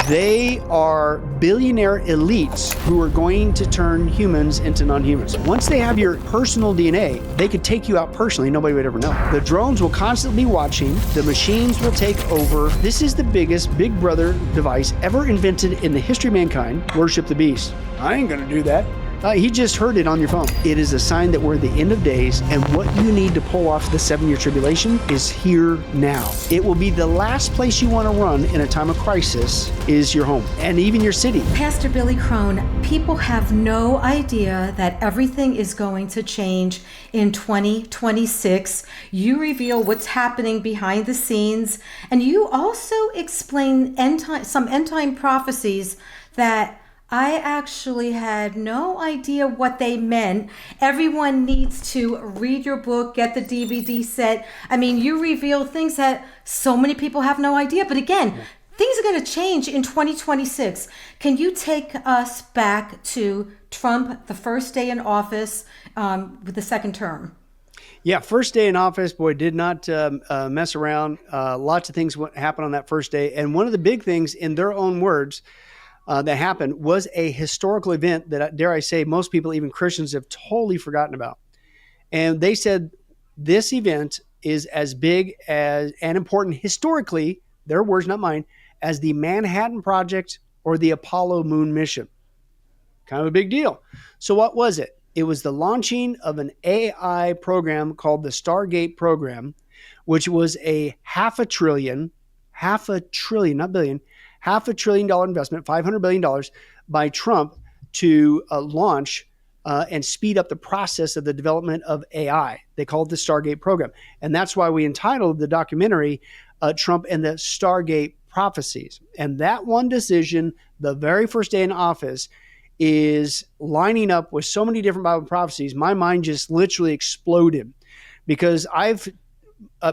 They are billionaire elites who are going to turn humans into non-humans. Once they have your personal DNA, they could take you out personally. Nobody would ever know. The drones will constantly be watching. The machines will take over. This is the biggest Big Brother device ever invented in the history of mankind. Worship the beast. I ain't gonna do that. He just heard it on your phone. It is a sign that we're at the end of days, and what you need to pull off the 7-year tribulation is here now. It will be the last place you want to run in a time of crisis is your home, and even your city. Pastor Billy Crone, people have no idea that everything is going to change in 2026. You reveal what's happening behind the scenes, and you also explain some end-time prophecies that I actually had no idea what they meant. Everyone needs to read your book, get the DVD set. I mean, you reveal things that so many people have no idea. But again, things are going to change in 2026. Can you take us back to Trump, the first day in office with the second term? Yeah, first day in office, boy, did not mess around. Lots of things happened on that first day. And one of the big things, in their own words, that happened was a historical event that, dare I say, most people, even Christians, have totally forgotten about. And they said this event is as big as and important historically, their words, not mine, as the Manhattan Project or the Apollo moon mission. Kind of a big deal. So what was it? It was the launching of an AI program called the Stargate program, which was a $500 billion, not billion, $500 billion investment, $500 billion by Trump to launch and speed up the process of the development of AI. They call it the Stargate program. And that's why we entitled the documentary Trump and the Stargate Prophecies. And that one decision, the very first day in office, is lining up with so many different Bible prophecies. My mind just literally exploded because I've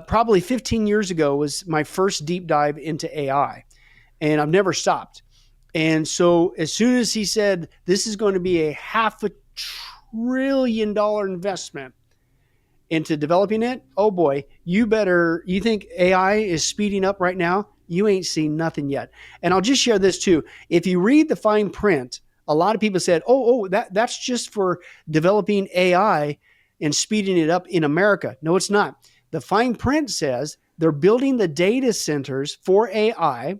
probably 15 years ago was my first deep dive into AI. And I've never stopped. And so as soon as he said, this is going to be a $500 billion investment into developing it, oh boy, you think AI is speeding up right now? You ain't seen nothing yet. And I'll just share this too. If you read the fine print, a lot of people said, that's just for developing AI and speeding it up in America. No, it's not. The fine print says they're building the data centers for AI,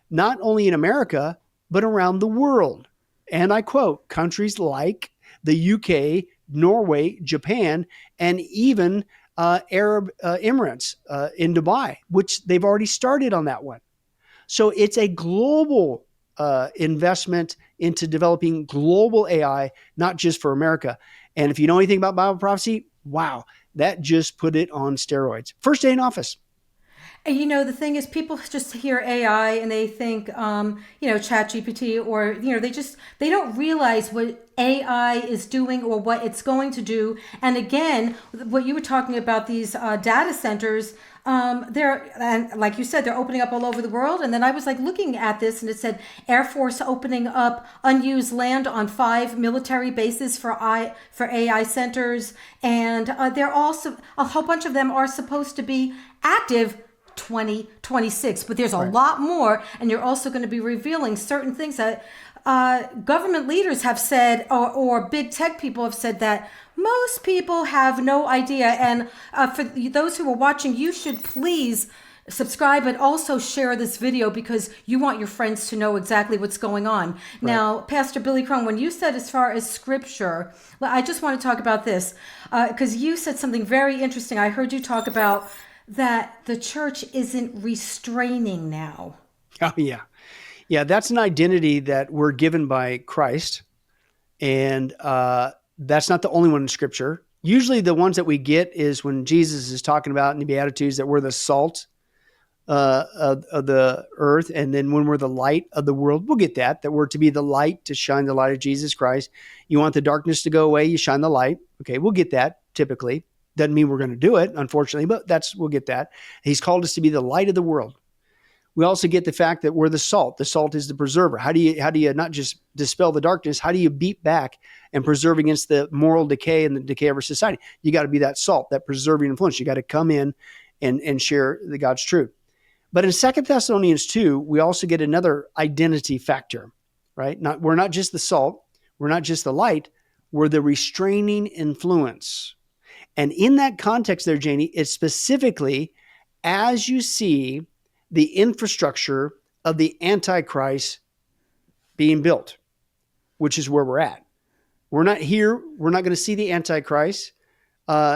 not only in America, but around the world. And I quote, countries like the UK, Norway, Japan, and even Arab Emirates in Dubai, which they've already started on that one. So it's a global investment into developing global AI, not just for America. And if you know anything about Bible prophecy, wow, that just put it on steroids. First day in office. And the thing is, people just hear AI and they think, ChatGPT, or, they don't realize what AI is doing or what it's going to do. And again, what you were talking about, these data centers, and like you said, they're opening up all over the world. And then I was looking at this and it said Air Force opening up unused land on 5 military bases for AI centers. And they're also, a whole bunch of them are supposed to be active 2026, but there's a lot more, and you're also going to be revealing certain things that government leaders have said, or big tech people have said that most people have no idea. And for those who are watching, you should please subscribe and also share this video because you want your friends to know exactly what's going on. Right. Now, Pastor Billy Crone, when you said as far as scripture, I just want to talk about this because you said something very interesting. I heard you talk about that the church isn't restraining now. Oh, yeah. Yeah, that's an identity that we're given by Christ. And that's not the only one in Scripture. Usually the ones that we get is when Jesus is talking about in the Beatitudes that we're the salt of the earth. And then when we're the light of the world, we'll get that we're to be the light, to shine the light of Jesus Christ. You want the darkness to go away, you shine the light. Okay, we'll get that typically. Doesn't mean we're going to do it, unfortunately, but we'll get that. He's called us to be the light of the world. We also get the fact that we're the salt. The salt is the preserver. How do you not just dispel the darkness? How do you beat back and preserve against the moral decay and the decay of our society? You got to be that salt, that preserving influence. You got to come in and share the God's truth. But in Second Thessalonians 2, we also get another identity factor, right? We're not just the salt, we're not just the light, we're the restraining influence. And in that context there, Janie, it's specifically as you see the infrastructure of the Antichrist being built, which is where we're at. We're not here. We're not going to see the Antichrist.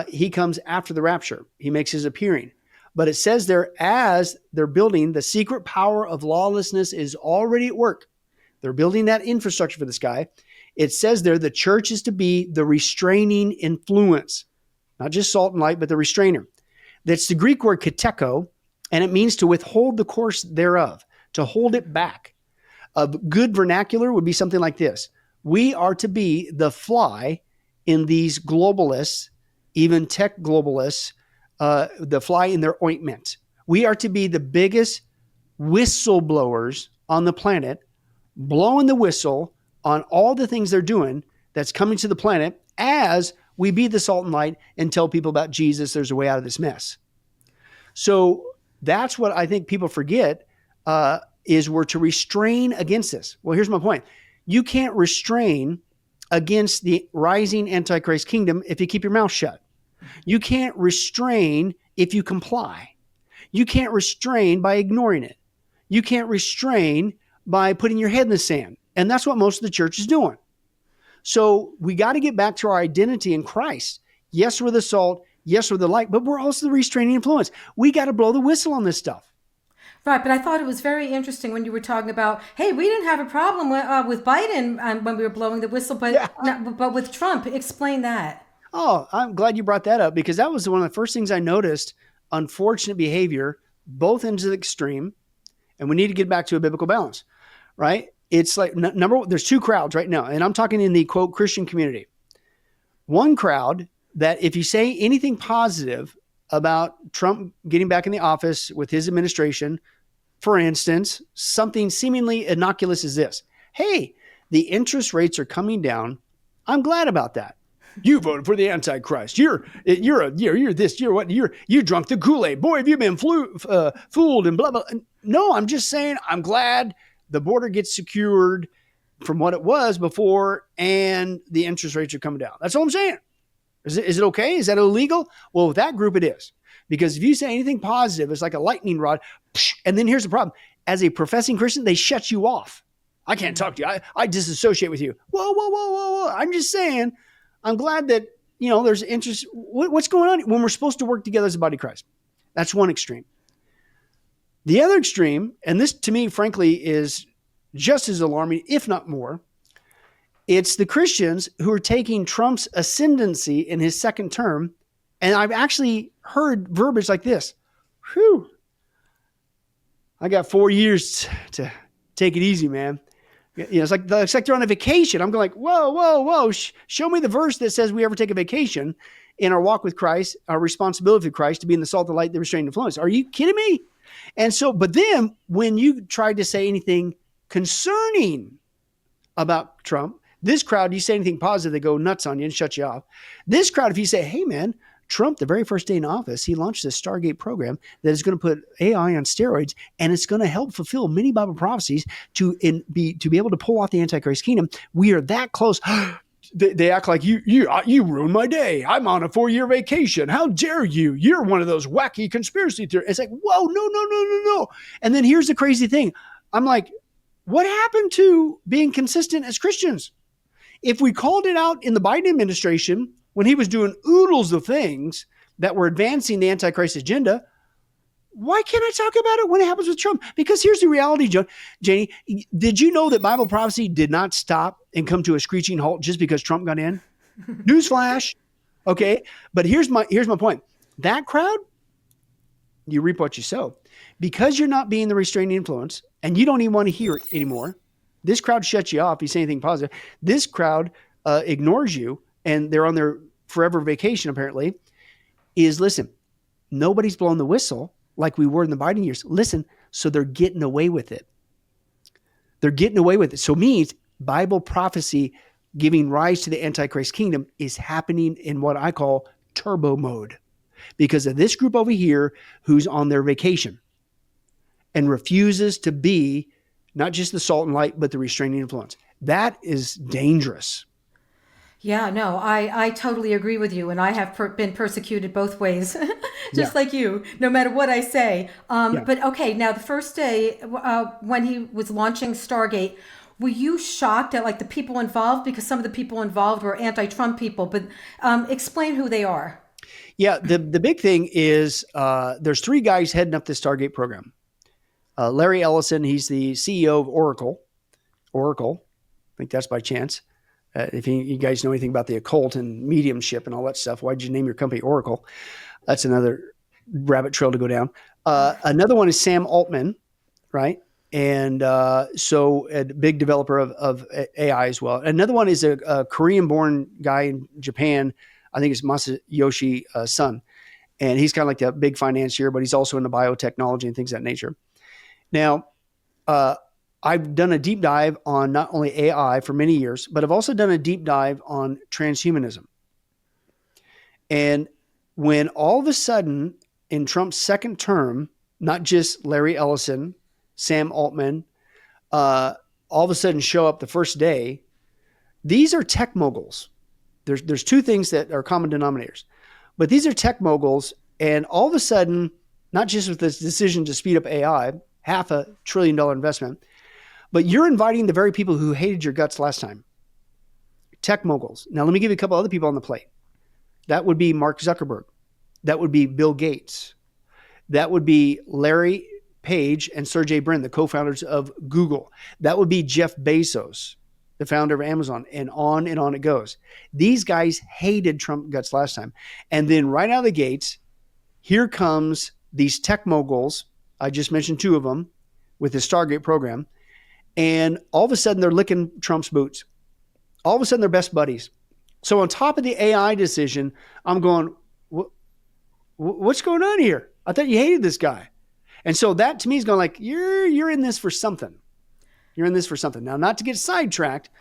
He comes after the rapture. He makes his appearing. But it says there, as they're building, the secret power of lawlessness is already at work. They're building that infrastructure for this guy. It says there, the church is to be the restraining influence, not just salt and light, but the restrainer. That's the Greek word kateko, and it means to withhold the course thereof, to hold it back. A good vernacular would be something like this. We are to be the fly in these globalists, even tech globalists, the fly in their ointment. We are to be the biggest whistleblowers on the planet, blowing the whistle on all the things they're doing that's coming to the planet as we be the salt and light and tell people about Jesus. There's a way out of this mess. So that's what I think people forget, is we're to restrain against this. Well, here's my point. You can't restrain against the rising Antichrist kingdom if you keep your mouth shut. You can't restrain if you comply. You can't restrain by ignoring it. You can't restrain by putting your head in the sand. And that's what most of the church is doing. So we got to get back to our identity in Christ. Yes, we're the salt. Yes, we're the light, but we're also the restraining influence. We got to blow the whistle on this stuff. Right, but I thought it was very interesting when you were talking about, hey, we didn't have a problem with Biden when we were blowing the whistle, Yeah. but with Trump. Explain that. Oh, I'm glad you brought that up, because that was one of the first things I noticed. Unfortunate behavior, both ends of the extreme, and we need to get back to a biblical balance, right? It's like number one, there's two crowds right now, and I'm talking in the quote Christian community. One crowd that if you say anything positive about Trump getting back in the office with his administration, for instance, something seemingly innocuous is this: hey, the interest rates are coming down. I'm glad about that. You voted for the Antichrist. You're this. You drunk the Kool-Aid. Boy, have you been fooled and blah blah. No, I'm just saying I'm glad the border gets secured from what it was before, and the interest rates are coming down. That's all I'm saying. Is it okay? Is that illegal? Well, with that group, it is. Because if you say anything positive, it's like a lightning rod. And then here's the problem. As a professing Christian, they shut you off. I can't talk to you. I disassociate with you. Whoa. I'm just saying, I'm glad that, there's interest. What's going on when we're supposed to work together as a body of Christ? That's one extreme. The other extreme, and this to me, frankly, is just as alarming, if not more, it's the Christians who are taking Trump's ascendancy in his second term. And I've actually heard verbiage like this. Whew. I got 4 years to take it easy, man. It's like they're on a vacation. I'm going like, whoa. Show me the verse that says we ever take a vacation in our walk with Christ, our responsibility with Christ to be in the salt, the light, the restraining influence. Are you kidding me? And so, but then when you try to say anything concerning about Trump, this crowd, you say anything positive, they go nuts on you and shut you off. This crowd, if you say, hey, man, Trump, the very first day in office, he launched this Stargate program that is going to put AI on steroids, and it's going to help fulfill many Bible prophecies to be able to pull off the Antichrist kingdom. We are that close. They act like you ruined my day. I'm on a 4-year vacation. How dare you? You're one of those wacky conspiracy theories. It's like, whoa, no. And then here's the crazy thing. I'm like, what happened to being consistent as Christians? If we called it out in the Biden administration when he was doing oodles of things that were advancing the Antichrist agenda, why can't I talk about it when it happens with Trump? Because here's the reality, Janie. Did you know that Bible prophecy did not stop and come to a screeching halt just because Trump got in? Newsflash. Okay. But here's my point. That crowd, you reap what you sow. Because you're not being the restraining influence and you don't even want to hear it anymore, this crowd shuts you off. You say anything positive. This crowd ignores you, and they're on their forever vacation, apparently, listen, nobody's blowing the whistle like we were in the Biden years. Listen, so they're getting away with it. They're getting away with it. So it means Bible prophecy giving rise to the Antichrist kingdom is happening in what I call turbo mode because of this group over here who's on their vacation. and refuses to be not just the salt and light, but the restraining influence. That is dangerous. Yeah, no, I totally agree with you, and I have been persecuted both ways, Yeah. just like you, no matter what I say. Yeah. But okay, now the first day when he was launching Stargate, were you shocked at like the people involved? Because some of the people involved were anti-Trump people, but explain who they are. Yeah. The big thing is there's three guys heading up this Stargate program. Larry Ellison, he's the CEO of Oracle. Oracle, I think that's by chance. If you guys know anything about the occult and mediumship and all that stuff, why'd you name your company Oracle? That's another rabbit trail to go down. Another one is Sam Altman, right? And so a big developer of AI as well. Another one is a Korean-born guy in Japan. I think it's Masayoshi Son. And he's kind of like the big financier, but he's also into biotechnology and things of that nature. Now, uh, I've done a deep dive on not only AI for many years, but I've also done a deep dive on transhumanism. And when all of a sudden in Trump's second term, not just Larry Ellison, Sam Altman, all of a sudden show up the first day, these are tech moguls. There's two things that are common denominators, but these are tech moguls. And all of a sudden, not just with this decision to speed up AI, $500 billion investment, but you're inviting the very people who hated your guts last time. Tech moguls. Now, let me give you a couple other people on the plate. That would be Mark Zuckerberg. That would be Bill Gates. That would be Larry Page and Sergey Brin, the co-founders of Google. That would be Jeff Bezos, the founder of Amazon, and on it goes. These guys hated Trump guts last time. And then right out of the gates, here comes these tech moguls. I just mentioned two of them with the Stargate program. And all of a sudden, they're licking Trump's boots. All of a sudden, they're best buddies. So on top of the AI decision, I'm going, what's going on here? I thought you hated this guy. And so that to me is going like, you're in this for something. You're in this for something. Now, not to get sidetracked,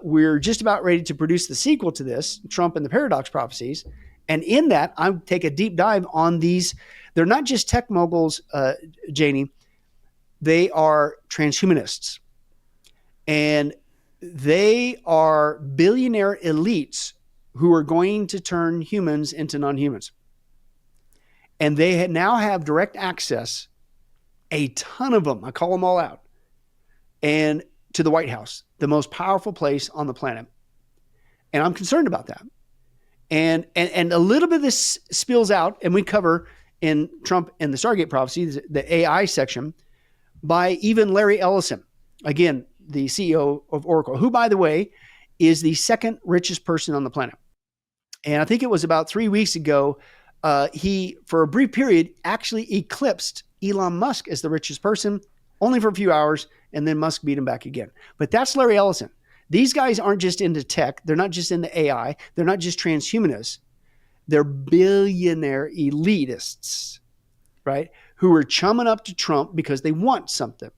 we're just about ready to produce the sequel to this, Trump and the Paradox Prophecies. And in that, I take a deep dive on these. They're not just tech moguls, Janie. They are transhumanists. And they are billionaire elites who are going to turn humans into non-humans. And they now have direct access, a ton of them, I call them all out, and to the White House, the most powerful place on the planet. And I'm concerned about that. And a little bit of this spills out, and we cover in Trump and the Stargate Prophecy, the AI section, by even Larry Ellison, again, the CEO of Oracle, who, by the way, is the second richest person on the planet. And I think it was about 3 weeks ago, he, for a brief period, actually eclipsed Elon Musk as the richest person, only for a few hours, and then Musk beat him back again. But that's Larry Ellison. These guys aren't just into tech. They're not just into AI. They're not just transhumanists. They're billionaire elitists, right? Who are chumming up to Trump because they want something.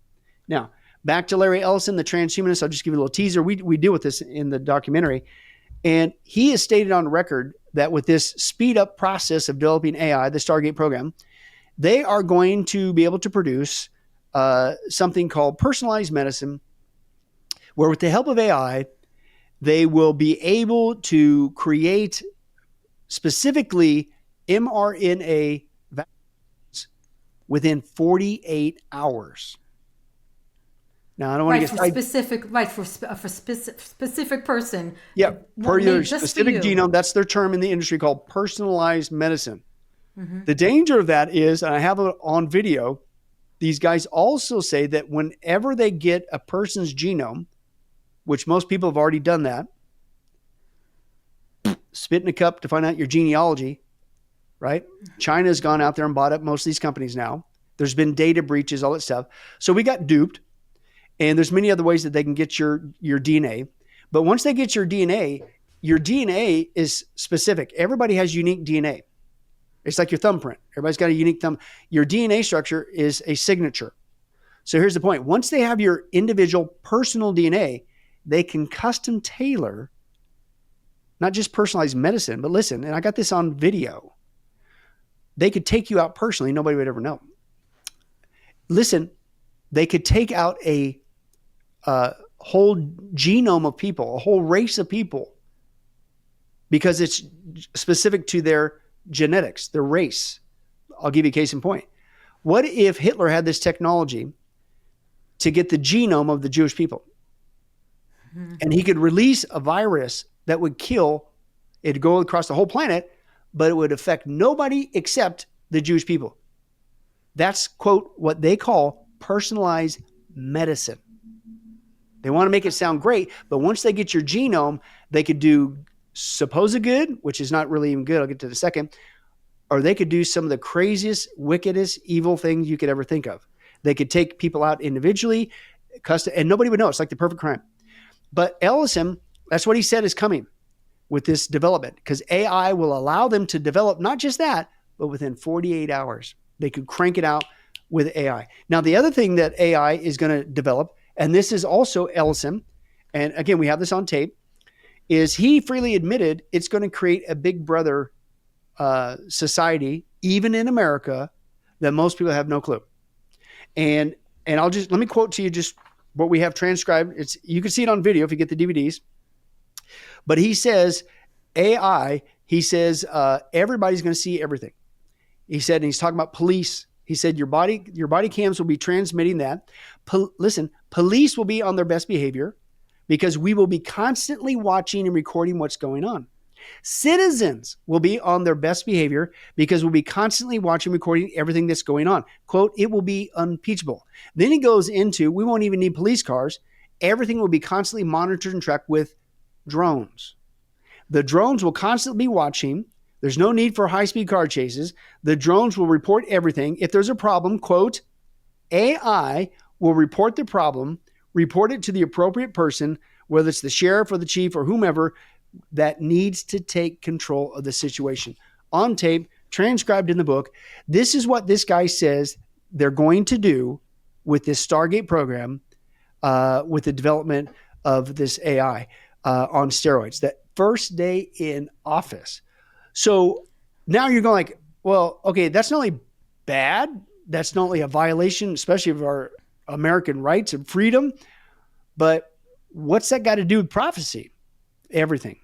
Now, back to Larry Ellison, the transhumanist. I'll just give you a little teaser. We deal with this in the documentary. And he has stated on record that with this speed up process of developing AI, the Stargate program, they are going to be able to produce something called personalized medicine, where with the help of AI, they will be able to create specifically mRNA vaccines within 48 hours. Now, I don't want Right to for get specific, right for specific person. yeah, per your Made just for specific you. genome. That's their term in the industry called personalized medicine. The danger of that is, and I have it on video, these guys also say that whenever they get a person's genome, which most people have already done that, spit in a cup to find out your genealogy, right? China's gone out there and bought up most of these companies now. There's been data breaches, all that stuff. So we got duped. And there's many other ways that they can get your DNA. But once they get your DNA is specific. Everybody has unique DNA. It's like your thumbprint. Everybody's got a unique thumb. Your DNA structure is a signature. So here's the point. Once they have your individual personal DNA, they can custom tailor not just personalized medicine, but listen, and I got this on video. They could take you out personally. Nobody would ever know. listen, they could take out a whole genome of people, a whole race of people, because it's specific to their genetics, their race. I'll give you a case in point. What if Hitler had this technology to get the genome of the Jewish people? And he could release a virus that would kill, it'd go across the whole planet, but it would affect nobody except the Jewish people. That's, quote, what they call personalized medicine. They want to make it sound great, but once they get your genome, they could do supposed good, which is not really even good. I'll get to it in a second. Or they could do some of the craziest, wickedest, evil things you could ever think of. They could take people out individually, and nobody would know. It's like the perfect crime. But Ellison, that's what he said is coming with this development, because AI will allow them to develop not just that, but within 48 hours, they could crank it out with AI. Now, the other thing that AI is going to develop, and this is also Ellison, and again, we have this on tape, is he freely admitted it's going to create a big brother society, even in America, that most people have no clue. And I'll just, let me quote to you just what we have transcribed. You can see it on video if you get the DVDs. But he says, AI, he says, everybody's going to see everything. He said, and he's talking about police. He said, your body cams will be transmitting that. Listen, police will be on their best behavior because we will be constantly watching and recording what's going on. Citizens will be on their best behavior because we'll be constantly watching, recording everything that's going on. Quote, it will be unimpeachable. Then he goes into, we won't even need police cars. Everything will be constantly monitored and tracked with drones. The drones will constantly be watching. There's no need for high-speed car chases. The drones will report everything. If there's a problem, quote, AI will report the problem, report it to the appropriate person, whether it's the sheriff or the chief or whomever that needs to take control of the situation. On tape, transcribed in the book. This is what this guy says they're going to do with this Stargate program, with the development of this AI on steroids, that first day in office. So now you're going like, well, okay, that's not only bad, that's not only a violation, especially of our American rights and freedom, but what's that got to do with prophecy? Everything.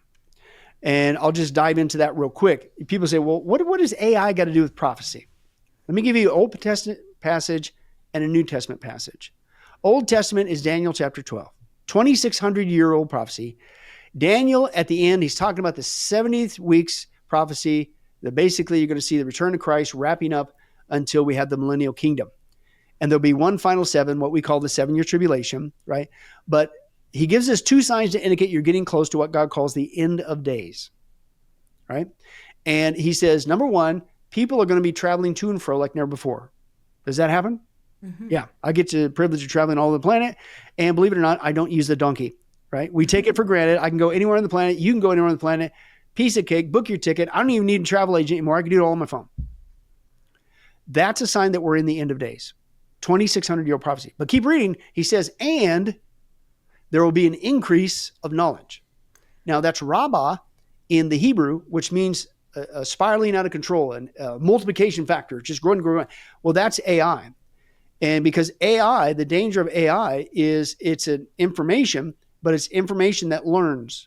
And I'll just dive into that real quick. People say, well, what does AI got to do with prophecy? Let me give you an Old Testament passage and a New Testament passage. Old Testament is Daniel chapter 12, 2,600-year-old prophecy. Daniel, at the end, he's talking about the 70th week's prophecy that basically you're going to see the return of Christ wrapping up until we have the millennial kingdom. And there'll be one final seven, what we call the 7-year tribulation, right? But he gives us two signs to indicate you're getting close to what God calls the end of days, right? And he says, number one, people are going to be traveling to and fro like never before. Does that happen? Mm-hmm. Yeah. I get the privilege of traveling all over the planet. And believe it or not, I don't use the donkey, right? We take it for granted. I can go anywhere on the planet. You can go anywhere on the planet. Piece of cake, book your ticket. I don't even need a travel agent anymore. I can do it all on my phone. That's a sign that we're in the end of days. 2,600-year-old prophecy. But keep reading. He says, and there will be an increase of knowledge. Now, that's rabbah in the Hebrew, which means a spiraling out of control and multiplication factor, just growing, growing. Well, that's AI. And because AI, the danger of AI is it's an information, but it's information that learns.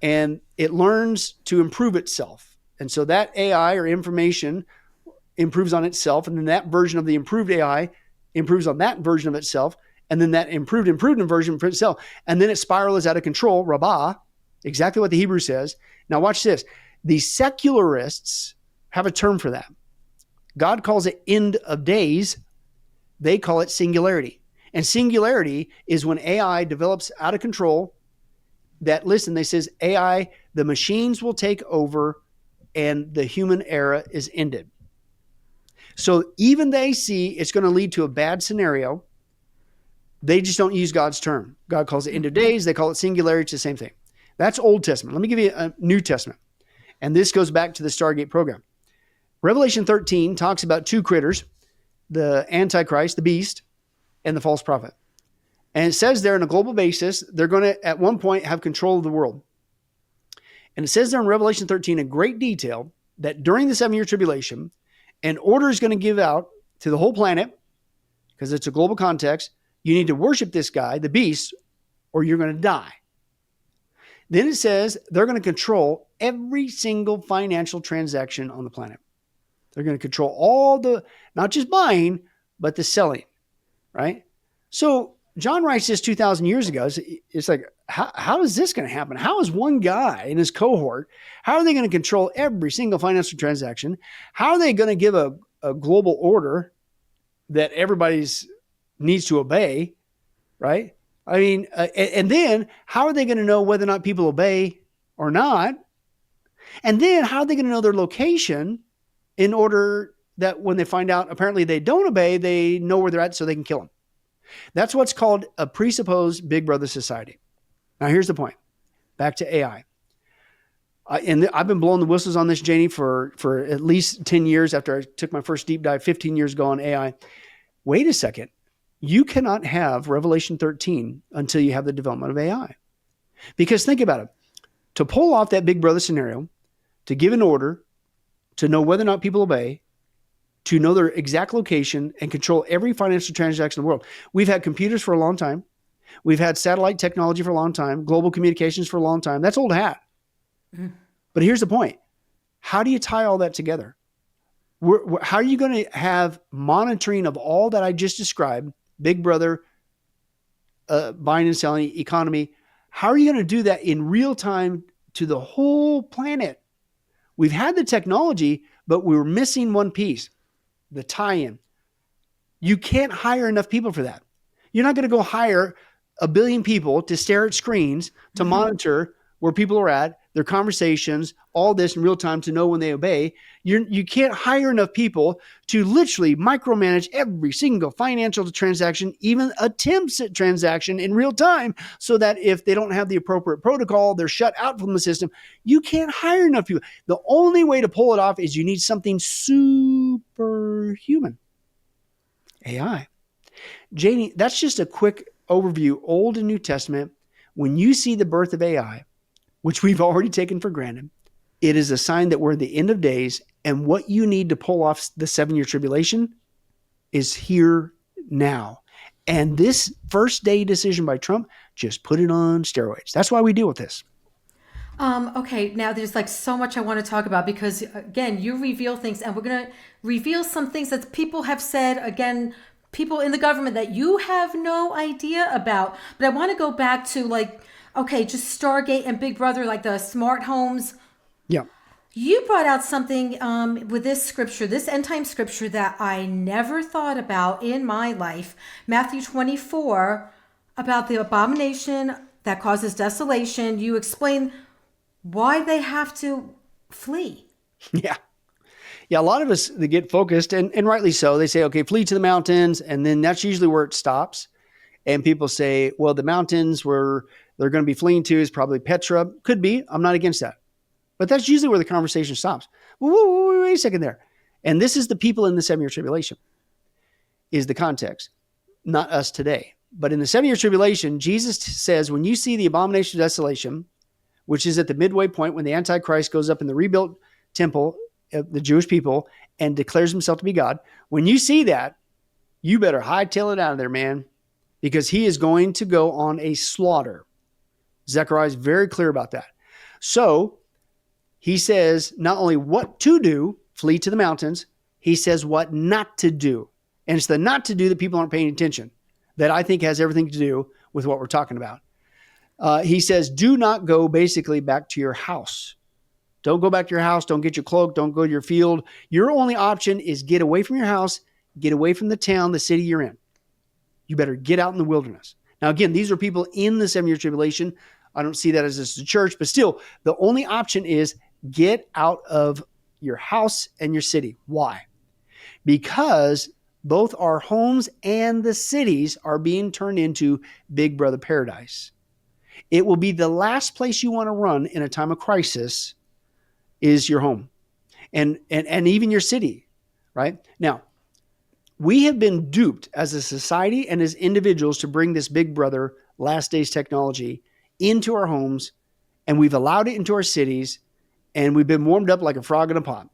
And it learns to improve itself. And so that AI or information improves on itself. And then that version of the improved AI improves on that version of itself. And then that improved version for itself. And then it spirals out of control, rabbah, exactly what the Hebrew says. Now watch this. The secularists have a term for that. God calls it end of days. They call it singularity. And singularity is when AI develops out of control. That, listen, they says AI, the machines will take over and the human era is ended. So even they see it's going to lead to a bad scenario. They just don't use God's term. God calls it end of days. They call it singularity. It's the same thing. That's Old Testament. Let me give you a New Testament. And this goes back to the Stargate program. Revelation 13 talks about two critters, the Antichrist, the beast, and the false prophet. And it says there on a global basis, they're going to, at one point, have control of the world. And it says there in Revelation 13 in great detail that during the 7-year tribulation, an order is going to give out to the whole planet because it's a global context. You need to worship this guy, the beast, or you're going to die. Then it says they're going to control every single financial transaction on the planet. They're going to control all the, not just buying, but the selling, right? So John writes this 2,000 years ago. It's like, how is this going to happen? How is one guy in his cohort, how are they going to control every single financial transaction? How are they going to give a global order that everybody needs to obey, right? I mean, and then how are they going to know whether or not people obey or not? And then how are they going to know their location in order that when they find out apparently they don't obey, they know where they're at so they can kill them? That's what's called a presupposed Big Brother society. Now, here's the point. Back to AI. And I've been blowing the whistles on this, Janie, for at least 10 years after I took my first deep dive 15 years ago on AI. Wait a second. You cannot have Revelation 13 until you have the development of AI. Because think about it. To pull off that Big Brother scenario, to give an order, to know whether or not people obey, to know their exact location and control every financial transaction in the world. We've had computers for a long time. We've had satellite technology for a long time, global communications for a long time. That's old hat. Mm. But here's the point. How do you tie all that together? How are you going to have monitoring of all that I just described, Big Brother, buying and selling, economy? How are you going to do that in real time to the whole planet? We've had the technology, but we were missing one piece, the tie-in. You can't hire enough people for that. You're not going to go hire 1 billion people to stare at screens to monitor where people are at, their conversations, all this in real time to know when they obey. You can't hire enough people to literally micromanage every single financial transaction, even attempts at transaction in real time, so that if they don't have the appropriate protocol, they're shut out from the system. You can't hire enough people. The only way to pull it off is you need something superhuman. AI. Janie, that's just a quick overview, Old and New Testament. When you see the birth of AI, which we've already taken for granted, it is a sign that we're at the end of days, and what you need to pull off the 7-year tribulation is here now. And this first day decision by Trump just put it on steroids. That's why we deal with this. Okay, now there's like so much I want to talk about because, again, you reveal things, and we're going to reveal some things that people have said, again, people in the government that you have no idea about. But I want to go back to just Stargate and Big Brother, like the smart homes. Yeah. You brought out something with this scripture, this end time scripture that I never thought about in my life. Matthew 24, about the abomination that causes desolation. You explain why they have to flee. Yeah. Yeah, a lot of us, they get focused, and rightly so. They say, okay, flee to the mountains, and then that's usually where it stops. And people say, well, the mountains where they're going to be fleeing to is probably Petra. Could be. I'm not against that. But that's usually where the conversation stops. Wait a second there. And this is the people in the 7-year tribulation, is the context, not us today. But in the 7-year tribulation, Jesus says, when you see the abomination of desolation, which is at the midway point when the Antichrist goes up in the rebuilt temple of the Jewish people and declares himself to be God, when you see that, you better hightail it out of there, man, because he is going to go on a slaughter. Zechariah is very clear about that. So he says not only what to do, flee to the mountains, he says what not to do. And it's the not to do that people aren't paying attention, that I think has everything to do with what we're talking about. He says, do not go basically back to your house. Don't go back to your house. Don't get your cloak. Don't go to your field. Your only option is get away from your house, get away from the town, the city you're in. You better get out in the wilderness. Now, again, these are people in the 7-year tribulation. I don't see that as a church, but still, the only option is get out of your house and your city. Why? Because both our homes and the cities are being turned into Big Brother paradise. It will be the last place you want to run in a time of crisis is your home and even your city, right? Now, we have been duped as a society and as individuals to bring this Big Brother last days technology into our homes, and we've allowed it into our cities, and we've been warmed up like a frog in a pot.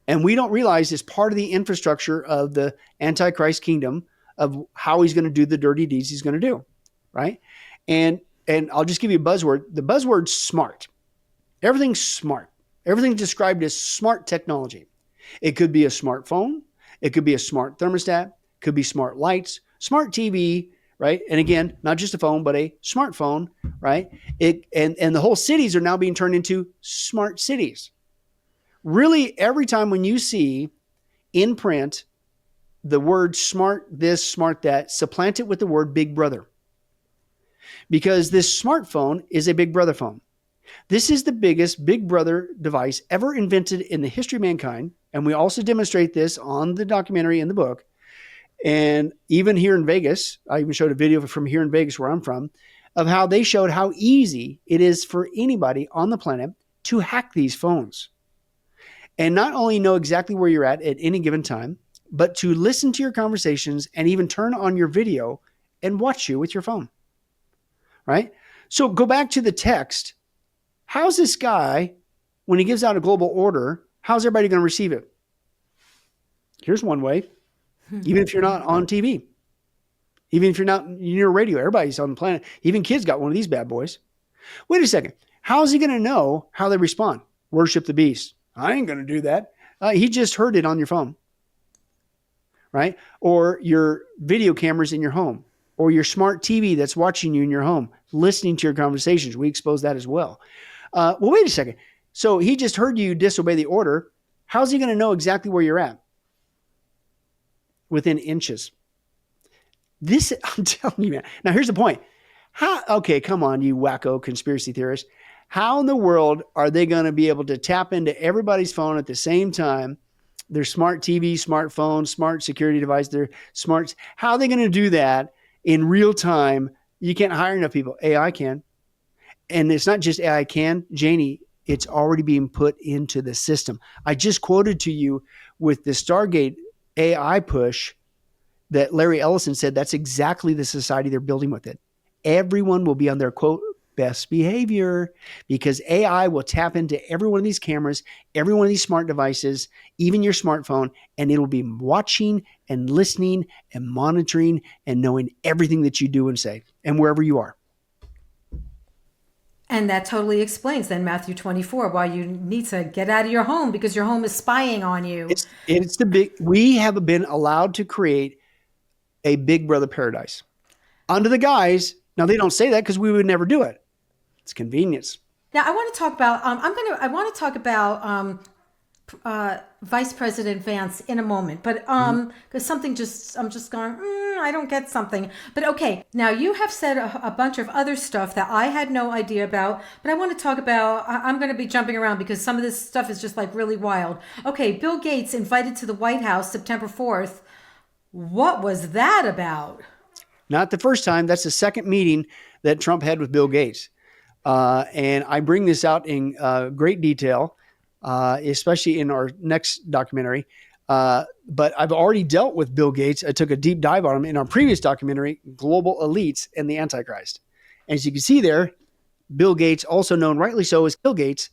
And we don't realize it's part of the infrastructure of the Antichrist kingdom of how he's going to do the dirty deeds he's going to do, right? And I'll just give you a buzzword. The buzzword's smart. Everything's smart. Everything's described as smart technology. It could be a smartphone. It could be a smart thermostat. Could be smart lights, smart TV, right? And again, not just a phone, but a smartphone, right? And the whole cities are now being turned into smart cities. Really, every time when you see in print the word smart this, smart that, supplant it with the word big brother. Because this smartphone is a big brother phone. This is the biggest big brother device ever invented in the history of mankind. And we also demonstrate this on the documentary in the book. And even here in Vegas, I even showed a video from here in Vegas where I'm from of how they showed how easy it is for anybody on the planet to hack these phones. And not only know exactly where you're at any given time, but to listen to your conversations and even turn on your video and watch you with your phone, right? So go back to the text. How's this guy, when he gives out a global order, how's everybody going to receive it? Here's one way. Even if you're not on TV, even if you're not near radio, everybody's on the planet. Even kids got one of these bad boys. Wait a second. How is he going to know how they respond? Worship the beast. I ain't going to do that. He just heard it on your phone, right? Or your video cameras in your home, or your smart TV that's watching you in your home, listening to your conversations. We expose that as well. Well, wait a second. So he just heard you disobey the order. How's he going to know exactly where you're at? Within inches. This, I'm telling you, man. Now, here's the point. Okay, come on, you wacko conspiracy theorists. How in the world are they going to be able to tap into everybody's phone at the same time? Their smart TV, smartphone, smart security device, their smarts. How are they going to do that in real time? You can't hire enough people. AI can. And it's not just AI can, Janie, it's already being put into the system. I just quoted to you with the Stargate AI push that Larry Ellison said that's exactly the society they're building with it. Everyone will be on their, quote, best behavior because AI will tap into every one of these cameras, every one of these smart devices, even your smartphone, and it'll be watching and listening and monitoring and knowing everything that you do and say and wherever you are. And that totally explains then Matthew 24, why you need to get out of your home because your home is spying on you. It's the big, we have been allowed to create a big brother paradise under the guise. Now they don't say that because we would never do it. It's convenience. Now I want to talk about, I want to talk about Vice President Vance in a moment, but because something just, I'm just going, I don't get something. But okay, now you have said a bunch of other stuff that I had no idea about, but I want to talk about, I'm going to be jumping around because some of this stuff is just like really wild. Okay, Bill Gates invited to the White House September 4th. What was that about? Not the first time. That's the second meeting that Trump had with Bill Gates. And I bring this out in great detail, especially in our next documentary. But I've already dealt with Bill Gates. I took a deep dive on him in our previous documentary, Global Elites and the Antichrist. As you can see there, Bill Gates, also known rightly so as Bill Gates,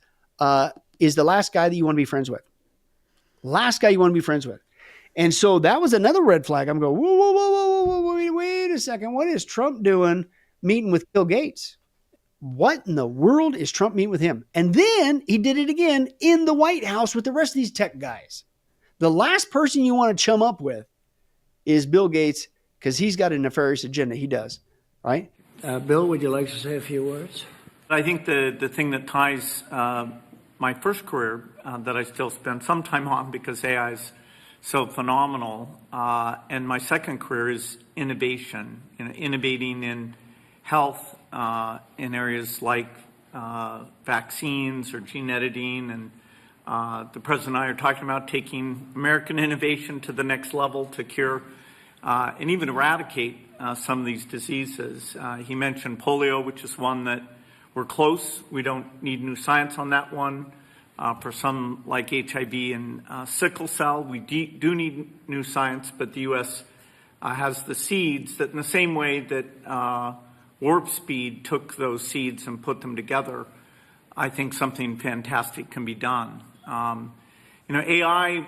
is the last guy that you want to be friends with. Last guy you want to be friends with. And so that was another red flag. I'm going, whoa, wait a second. What is Trump doing meeting with Bill Gates? What in the world is Trump meeting with him? And then he did it again in the White House with the rest of these tech guys. The last person you want to chum up with is Bill Gates because he's got a nefarious agenda. He does, right? Bill, would you like to say a few words? I think the thing that ties my first career that I still spend some time on because AI is so phenomenal, and my second career is innovation, innovating in health in areas like vaccines or gene editing, and the President and I are talking about taking American innovation to the next level to cure and even eradicate some of these diseases. He mentioned polio, which is one that we're close. We don't need new science on that one. For some like HIV and sickle cell, we do need new science, but the U.S. Has the seeds that in the same way that Warp Speed took those seeds and put them together, I think something fantastic can be done. AI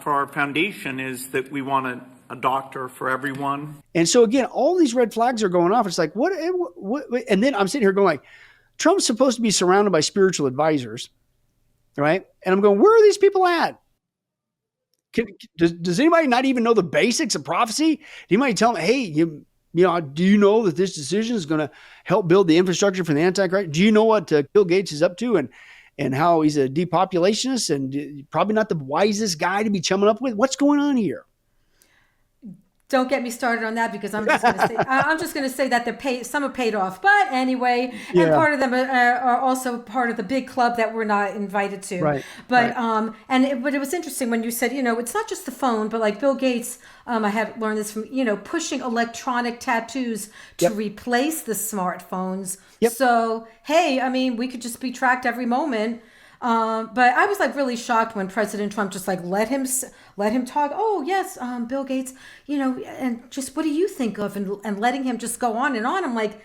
for our foundation is that we want to a doctor for everyone. And so again, all these red flags are going off. It's like, what, and then I'm sitting here going like, Trump's supposed to be surrounded by spiritual advisors, right? And I'm going, where are these people at? Does anybody not even know the basics of prophecy? Do anybody tell them, hey, do you know that this decision is going to help build the infrastructure for the Antichrist? Do you know what Bill Gates is up to and how he's a depopulationist and probably not the wisest guy to be chumming up with? What's going on here? Don't get me started on that, because I'm just going to say that some are paid off. But anyway, Yeah. and part of them are also part of the big club that we're not invited to. Right. But but it was interesting when you said, it's not just the phone, but like Bill Gates, I had learned this from, pushing electronic tattoos to replace the smartphones. Yep. So, hey, I mean, we could just be tracked every moment. But I was like really shocked when President Trump just like let him talk. Oh yes, Bill Gates, and just what do you think of, and letting him just go on and on. I'm like,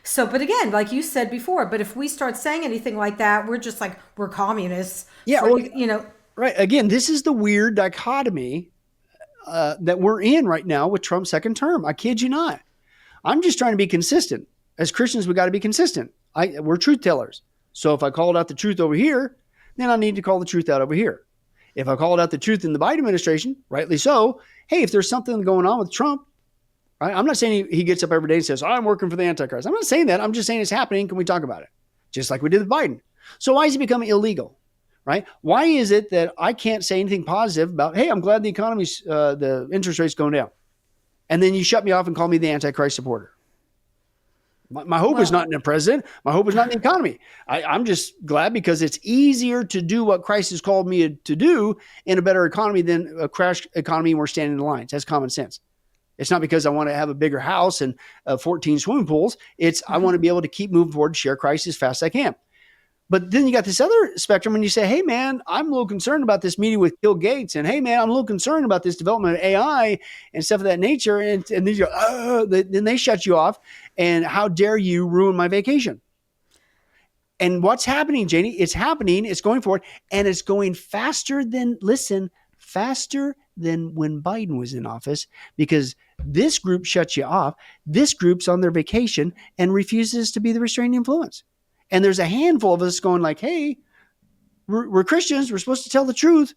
So, but again, like you said before, but if we start saying anything like that, we're just like, we're communists. Yeah, right. Again, this is the weird dichotomy that we're in right now with Trump's second term. I kid you not. I'm just trying to be consistent. As Christians, we got to be consistent. We're truth tellers. So if I called out the truth over here, then I need to call the truth out over here. If I called out the truth in the Biden administration, rightly so, hey, if there's something going on with Trump, right? I'm not saying he gets up every day and says, I'm working for the Antichrist. I'm not saying that. I'm just saying it's happening. Can we talk about it? Just like we did with Biden. So why is it becoming illegal, right? Why is it that I can't say anything positive about, hey, I'm glad the economy's, the interest rate's going down. And then you shut me off and call me the Antichrist supporter. My hope is not in the president. My hope is not in the economy. I'm just glad because it's easier to do what Christ has called me to do in a better economy than a crash economy where we're standing in the lines. That's common sense. It's not because I want to have a bigger house and 14 swimming pools. It's I want to be able to keep moving forward to share Christ as fast as I can. But then you got this other spectrum and you say, hey, man, I'm a little concerned about this meeting with Bill Gates. And hey, man, I'm a little concerned about this development of AI and stuff of that nature. And then you go, then they shut you off. And how dare you ruin my vacation? And what's happening, Janie? It's happening. It's going forward. And it's going faster than when Biden was in office, because this group shuts you off. This group's on their vacation and refuses to be the restraining influence. And there's a handful of us going like, hey, we're Christians. We're supposed to tell the truth.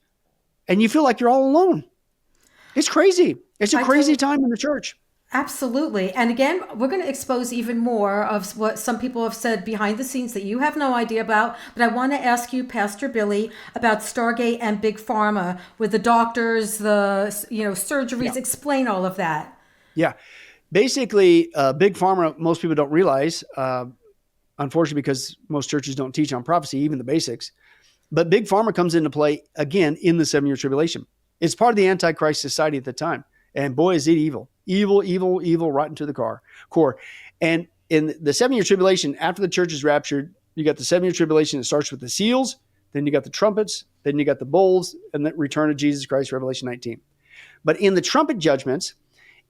And you feel like you're all alone. It's crazy. It's a crazy time in the church. Absolutely. And again, we're going to expose even more of what some people have said behind the scenes that you have no idea about. But I want to ask you, Pastor Billy, about Stargate and Big Pharma with the doctors, the surgeries. Yeah. Explain all of that. Yeah. Basically, Big Pharma, most people don't realize, unfortunately, because most churches don't teach on prophecy, even the basics. But Big Pharma comes into play, again, in the 7-year tribulation. It's part of the Antichrist society at the time. And boy, is it evil. Evil, right into the core. And in the 7-year tribulation, after the church is raptured, you got the 7-year tribulation. It starts with the seals. Then you got the trumpets. Then you got the bowls and the return of Jesus Christ, Revelation 19. But in the trumpet judgments,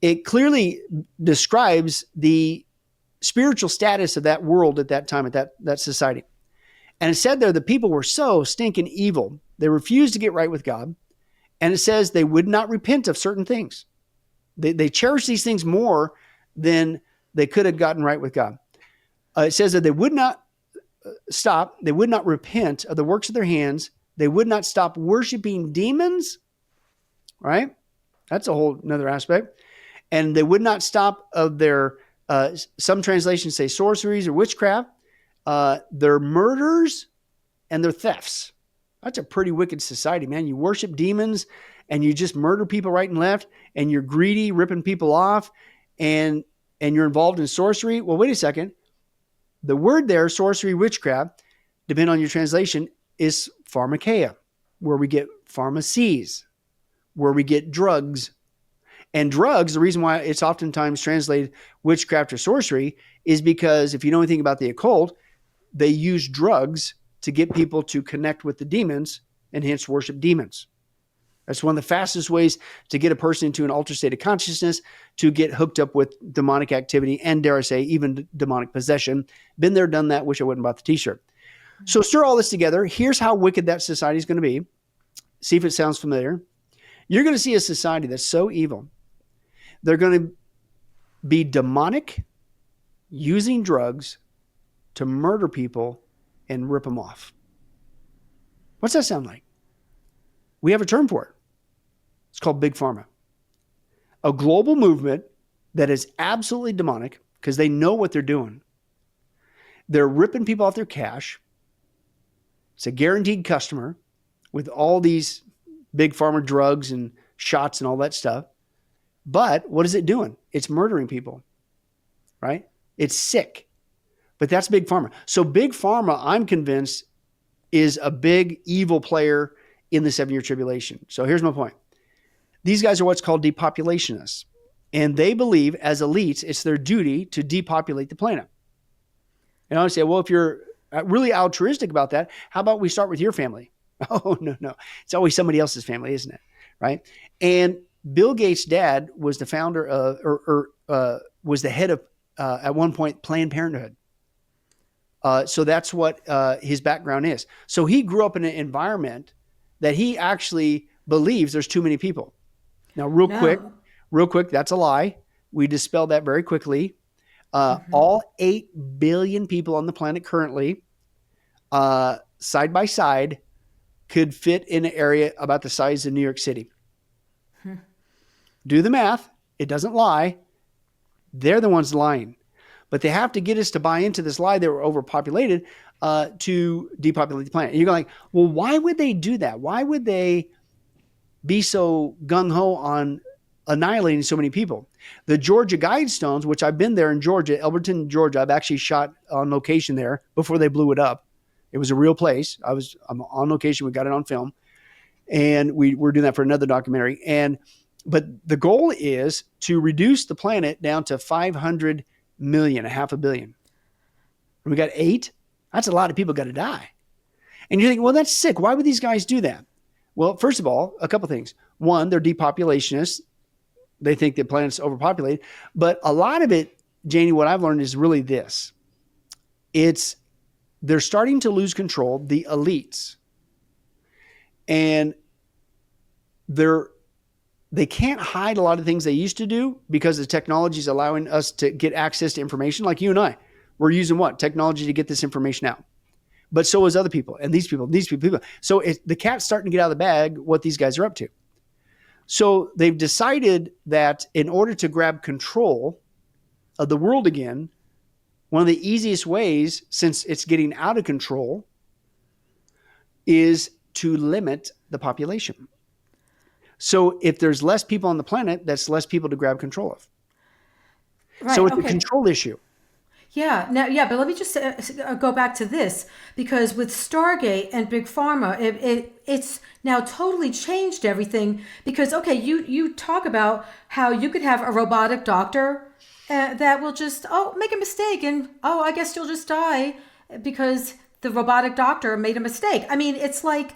it clearly describes the spiritual status of that world at that time, at that society. And it said there the people were so stinking evil. They refused to get right with God. And it says they would not repent of certain things. They cherished these things more than they could have gotten right with God. It says that they would not stop. They would not repent of the works of their hands. They would not stop worshiping demons. Right? That's a whole nother aspect. And they would not stop of their, some translations say sorceries or witchcraft, their murders and their thefts. That's a pretty wicked society, man. You worship demons and you just murder people right and left, and you're greedy, ripping people off, and you're involved in sorcery. Well, wait a second. The word there, sorcery, witchcraft, depending on your translation, is pharmakeia, where we get pharmacies, where we get drugs. And drugs, the reason why it's oftentimes translated witchcraft or sorcery is because if you know anything about the occult, they use drugs to get people to connect with the demons and hence worship demons. That's one of the fastest ways to get a person into an altered state of consciousness, to get hooked up with demonic activity and, dare I say, even demonic possession. Been there, done that. Wish I wouldn't bought the t-shirt. So stir all this together. Here's how wicked that society is going to be. See if it sounds familiar. You're going to see a society that's so evil. They're going to be demonic, using drugs to murder people and rip them off. What's that sound like? We have a term for it. It's called Big Pharma. A global movement that is absolutely demonic because they know what they're doing. They're ripping people off their cash. It's a guaranteed customer with all these Big Pharma drugs and shots and all that stuff. But what is it doing? It's murdering people, right? It's sick. But that's Big Pharma. So Big Pharma, I'm convinced, is a big evil player in the 7-year tribulation. So here's my point. These guys are what's called depopulationists. And they believe, as elites, it's their duty to depopulate the planet. And I would say, well, if you're really altruistic about that, how about we start with your family? Oh, no. It's always somebody else's family, isn't it? Right? And Bill Gates' dad was the founder of, was the head of, at one point, Planned Parenthood. So that's what his background is. So he grew up in an environment that he actually believes there's too many people. Now, real quick, that's a lie. We dispelled that very quickly. All 8 billion people on the planet currently, side by side, could fit in an area about the size of New York City. Do the math. It doesn't lie. They're the ones lying. But they have to get us to buy into this lie that we're overpopulated to depopulate the planet. And you're going like, well, why would they do that? Why would they be so gung-ho on annihilating so many people? The Georgia Guidestones, which I've been there in Georgia, Elberton, Georgia. I've actually shot on location there before they blew it up. It was a real place. I'm on location. We got it on film. And we're doing that for another documentary. But the goal is to reduce the planet down to 500 million, a half a billion. And we got 8. That's a lot of people got to die. And you're thinking, well, that's sick. Why would these guys do that? Well, first of all, a couple things. One, they're depopulationists. They think the planet's overpopulated. But a lot of it, Janie, what I've learned is really this. They're starting to lose control, the elites. And they can't hide a lot of things they used to do because the technology is allowing us to get access to information like you and I. We're using what? Technology to get this information out. But so is other people and these people. So the cat's starting to get out of the bag what these guys are up to. So they've decided that in order to grab control of the world again, one of the easiest ways, since it's getting out of control, is to limit the population. So if there's less people on the planet, that's less people to grab control of. Right, so it's a control issue. But let me just go back to this, because with Stargate and Big Pharma, it's now totally changed everything. Because, okay, you talk about how you could have a robotic doctor that will just, make a mistake and, I guess you'll just die because the robotic doctor made a mistake. I mean, it's like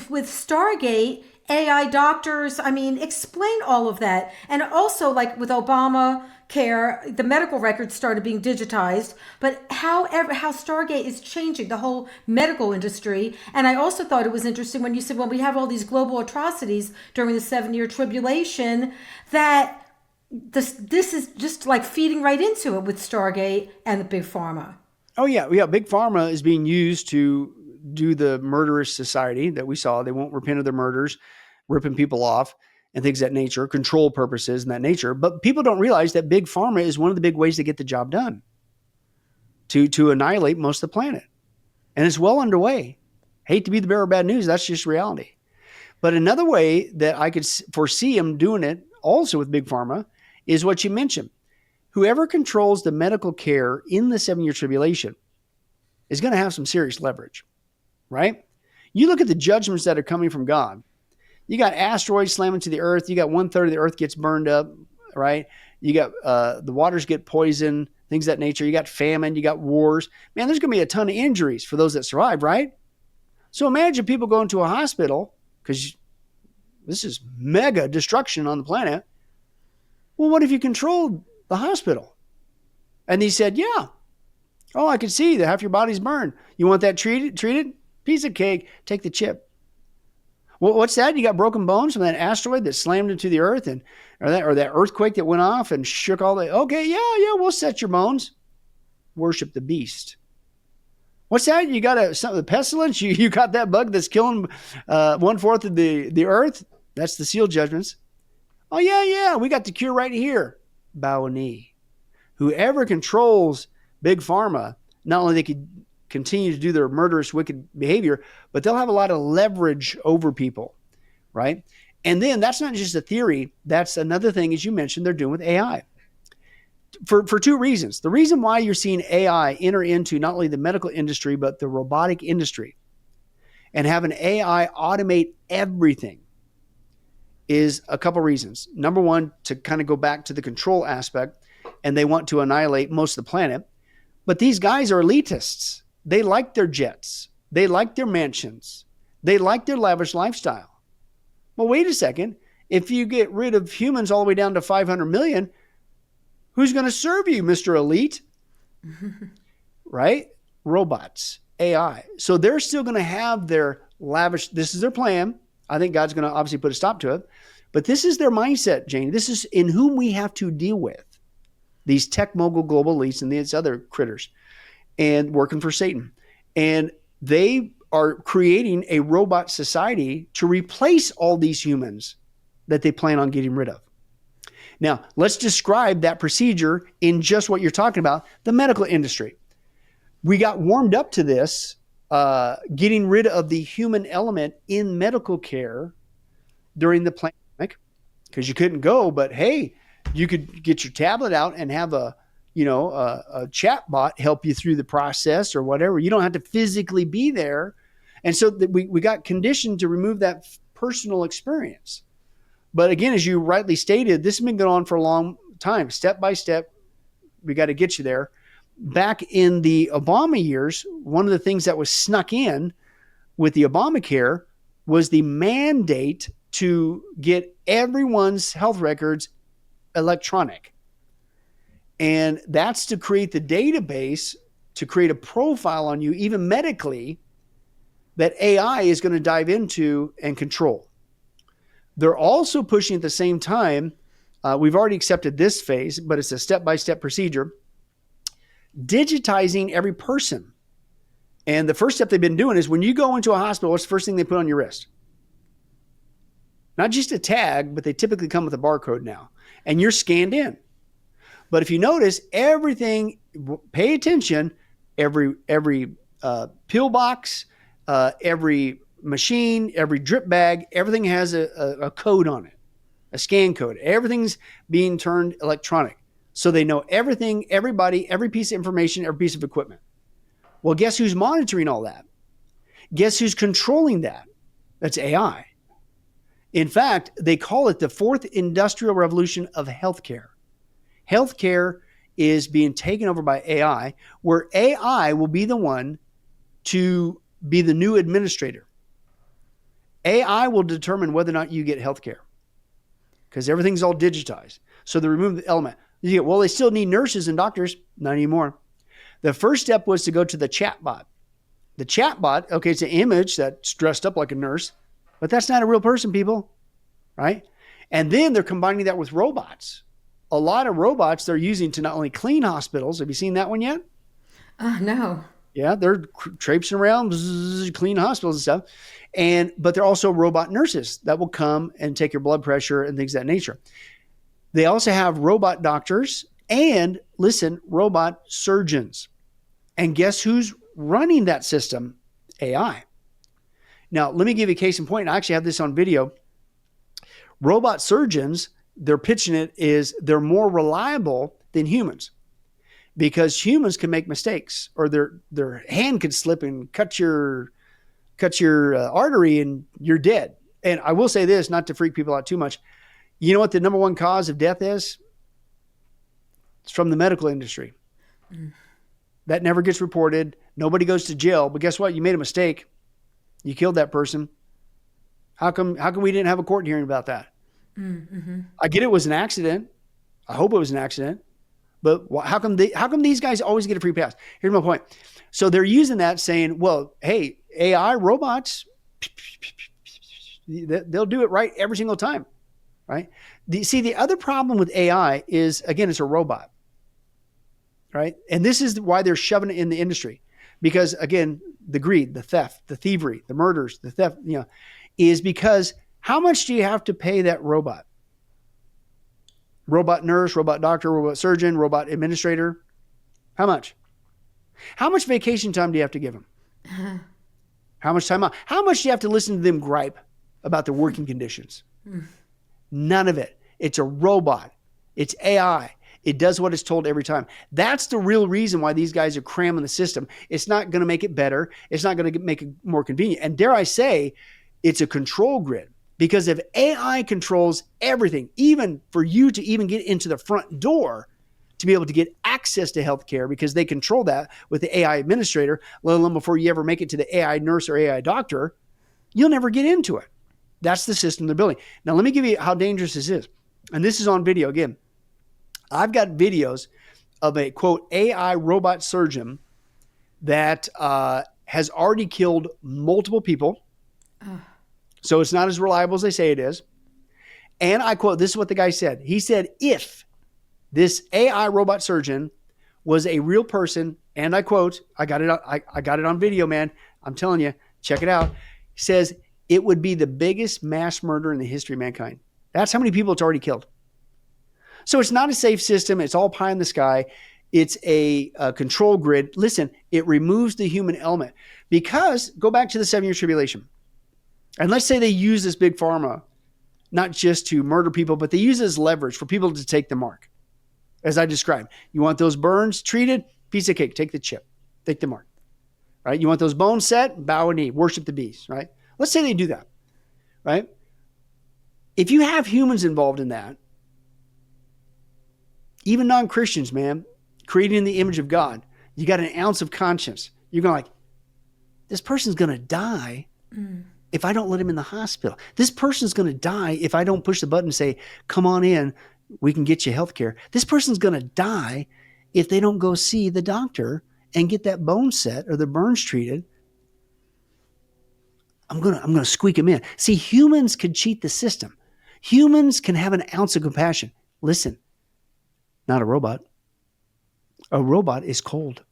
with Stargate, AI doctors, explain all of that. And also, like with Obamacare, the medical records started being digitized, but how Stargate is changing the whole medical industry. And I also thought it was interesting when you said, when we have all these global atrocities during the 7-year tribulation, that this is just like feeding right into it with Stargate and the Big Pharma. Oh, yeah. Big Pharma is being used to do the murderous society that we saw. They won't repent of their murders, ripping people off and things of that nature, control purposes and that nature. But people don't realize that Big Pharma is one of the big ways to get the job done, to annihilate most of the planet. And it's well underway. Hate to be the bearer of bad news. That's just reality. But another way that I could foresee them doing it also with Big Pharma is what you mentioned. Whoever controls the medical care in the 7-year tribulation is going to have some serious leverage, right? You look at the judgments that are coming from God. You got asteroids slamming to the earth. You got 1/3 of the earth gets burned up, right? You got the waters get poisoned, things of that nature. You got famine. You got wars. Man, there's going to be a ton of injuries for those that survive, right? So imagine people going to a hospital because this is mega destruction on the planet. Well, what if you controlled the hospital? And he said, yeah. Oh, I can see that half your body's burned. You want that treated? Piece of cake. Take the chip. Well, what's that? You got broken bones from that asteroid that slammed into the earth, and or that earthquake that went off and shook all the. Okay, yeah, we'll set your bones. Worship the beast. What's that? You got the pestilence? You got that bug that's killing 1/4 of the earth? That's the seal judgments. Oh, yeah, we got the cure right here. Bow a knee. Whoever controls Big Pharma, not only they could continue to do their murderous, wicked behavior, but they'll have a lot of leverage over people, right? And then that's not just a theory. That's another thing, as you mentioned, they're doing with AI. For two reasons. The reason why you're seeing AI enter into not only the medical industry, but the robotic industry and have an AI automate everything is a couple reasons. Number one, to kind of go back to the control aspect, and they want to annihilate most of the planet. But these guys are elitists. They like their jets. They like their mansions. They like their lavish lifestyle. Well, wait a second. If you get rid of humans all the way down to 500 million, who's going to serve you, Mr. Elite? Right? Robots, AI. So they're still going to have their lavish, this is their plan. I think God's going to obviously put a stop to it. But this is their mindset, Janie. This is in whom we have to deal with. These tech mogul global elites and these other critters and working for Satan. And they are creating a robot society to replace all these humans that they plan on getting rid of. Now, let's describe that procedure in just what you're talking about, the medical industry. We got warmed up to this, getting rid of the human element in medical care during the pandemic because you couldn't go, but hey, you could get your tablet out and have a chat bot help you through the process or whatever. You don't have to physically be there. And so we got conditioned to remove that personal experience. But again, as you rightly stated, this has been going on for a long time. Step by step, we got to get you there. Back in the Obama years, one of the things that was snuck in with the Obamacare was the mandate to get everyone's health records electronic. And that's to create the database, to create a profile on you, even medically, that AI is going to dive into and control. They're also pushing at the same time, we've already accepted this phase, but it's a step-by-step procedure, digitizing every person. And the first step they've been doing is when you go into a hospital, what's the first thing they put on your wrist? Not just a tag, but they typically come with a barcode now. And you're scanned in. But if you notice, everything, pay attention, every pill box, every machine, every drip bag, everything has a code on it, a scan code. Everything's being turned electronic. So they know everything, everybody, every piece of information, every piece of equipment. Well, guess who's monitoring all that? Guess who's controlling that? That's AI. In fact, they call it the fourth industrial revolution of healthcare. Healthcare is being taken over by AI, where AI will be the one to be the new administrator. AI will determine whether or not you get healthcare because everything's all digitized. So they remove the element. Well, they still need nurses and doctors. Not anymore. The first step was to go to the chatbot. The chatbot, okay, it's an image that's dressed up like a nurse, but that's not a real person, people, right? And then they're combining that with robots. A lot of robots they're using to not only clean hospitals. Have you seen that one yet? No. Yeah, they're traipsing around, clean hospitals and stuff. But they're also robot nurses that will come and take your blood pressure and things of that nature. They also have robot doctors and, listen, robot surgeons. And guess who's running that system? AI. Now, let me give you a case in point. I actually have this on video. Robot surgeons, they're pitching it is they're more reliable than humans because humans can make mistakes or their hand could slip and cut your artery and you're dead. And I will say this, not to freak people out too much. You know what the number one cause of death is? It's from the medical industry. That never gets reported. Nobody goes to jail. But guess what? You made a mistake. You killed that person. How come we didn't have a court hearing about that? Mm-hmm. I get it was an accident. I hope it was an accident. But how come these guys always get a free pass? Here's my point. So they're using that saying, well, hey, AI robots, They'll do it right every single time, right? The other problem with AI is, again, it's a robot, right? And this is why they're shoving it in the industry, because again, the greed, the theft, the thievery, the murders, the theft, is because how much do you have to pay that robot? Robot nurse, robot doctor, robot surgeon, robot administrator. How much? How much vacation time do you have to give them? How much time off? How much do you have to listen to them gripe about their working conditions? None of it. It's a robot. It's AI. It does what it's told every time. That's the real reason why these guys are cramming the system. It's not going to make it better. It's not going to make it more convenient. And dare I say, it's a control grid. Because if AI controls everything, even for you to even get into the front door to be able to get access to healthcare, because they control that with the AI administrator, let alone before you ever make it to the AI nurse or AI doctor, you'll never get into it. That's the system they're building. Now, let me give you how dangerous this is. And this is on video again. I've got videos of a, quote, AI robot surgeon that has already killed multiple people. So it's not as reliable as they say it is. And I quote, this is what the guy said. He said, if this AI robot surgeon was a real person, and I quote, I got it on video, man. I'm telling you, check it out. He says, it would be the biggest mass murder in the history of mankind. That's how many people it's already killed. So it's not a safe system. It's all pie in the sky. It's a control grid. Listen, it removes the human element, because go back to the 7-year tribulation. And let's say they use this big pharma, not just to murder people, but they use it as leverage for people to take the mark. As I described, you want those burns treated, piece of cake, take the chip, take the mark, right? You want those bones set, bow a knee, worship the beast, right? Let's say they do that, right? If you have humans involved in that, even non-Christians, man, created in the image of God, you got an ounce of conscience. You're going like, this person's going to die if I don't let him in the hospital. This person's going to die if I don't push the button and say, come on in, we can get you health care. This person's going to die if they don't go see the doctor and get that bone set or the burns treated. I'm going to squeak them in. See, humans can cheat the system. Humans can have an ounce of compassion. Listen, not a robot. A robot is cold.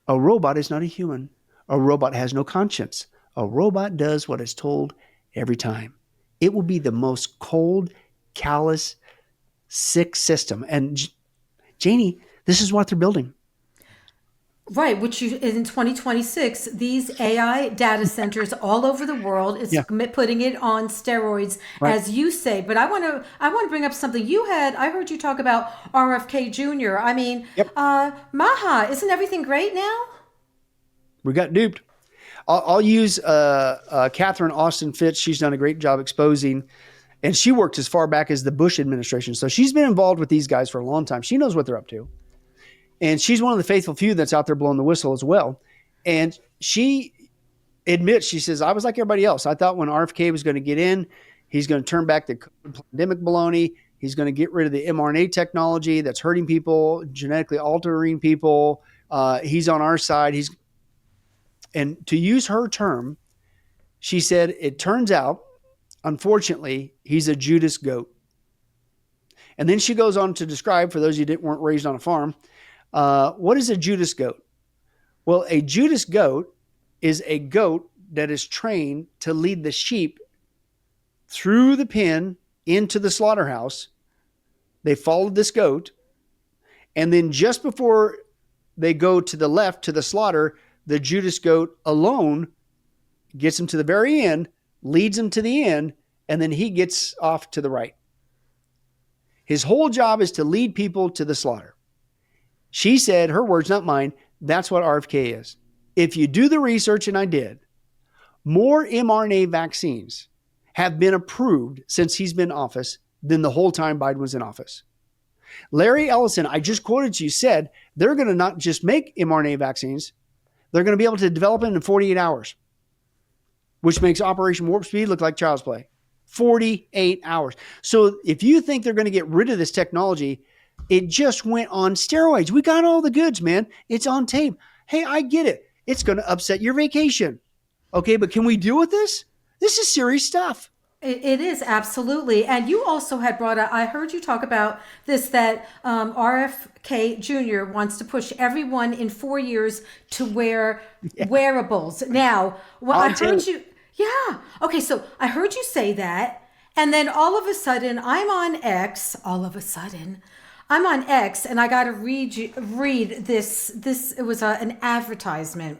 A robot is not a human. A robot has no conscience. A robot does what it's told every time. It will be the most cold, callous, sick system. And Janie, this is what they're building. Right, which in 2026, these AI data centers all over the world is putting it on steroids, right, as you say. But I want to bring up something I heard you talk about RFK Jr. I mean, Maha, isn't everything great now? We got duped. I'll use Catherine Austin Fitts. She's done a great job exposing, and she worked as far back as the Bush administration. So she's been involved with these guys for a long time. She knows what they're up to. And she's one of the faithful few that's out there blowing the whistle as well. And she admits, she says, I was like everybody else. I thought when RFK was going to get in, he's going to turn back the pandemic baloney. He's going to get rid of the mRNA technology that's hurting people, genetically altering people. He's on our side. And to use her term, she said, it turns out, unfortunately, he's a Judas goat. And then she goes on to describe, for those of you that weren't raised on a farm, what is a Judas goat? Well, a Judas goat is a goat that is trained to lead the sheep through the pen into the slaughterhouse. They followed this goat. And then just before they go to the left to the slaughter, the Judas goat alone gets him to the very end, leads him to the end, and then he gets off to the right. His whole job is to lead people to the slaughter. She said, her words, not mine, that's what RFK is. If you do the research, and I did, more mRNA vaccines have been approved since he's been in office than the whole time Biden was in office. Larry Ellison, I just quoted you, said they're going to not just make mRNA vaccines, they're going to be able to develop it in 48 hours, which makes Operation Warp Speed look like child's play. 48 hours. So if you think they're going to get rid of this technology, it just went on steroids. We got all the goods, man. It's on tape. Hey, I get it. It's going to upset your vacation. Okay, but can we deal with this? This is serious stuff. It is absolutely, and you also had brought up. I heard you talk about this that RFK Jr. wants to push everyone in 4 years to wear wearables. Now, well, I heard you. Yeah. Okay. So I heard you say that, and then all of a sudden, I'm on X. All of a sudden, I'm on X, and I got to read this. It was an advertisement.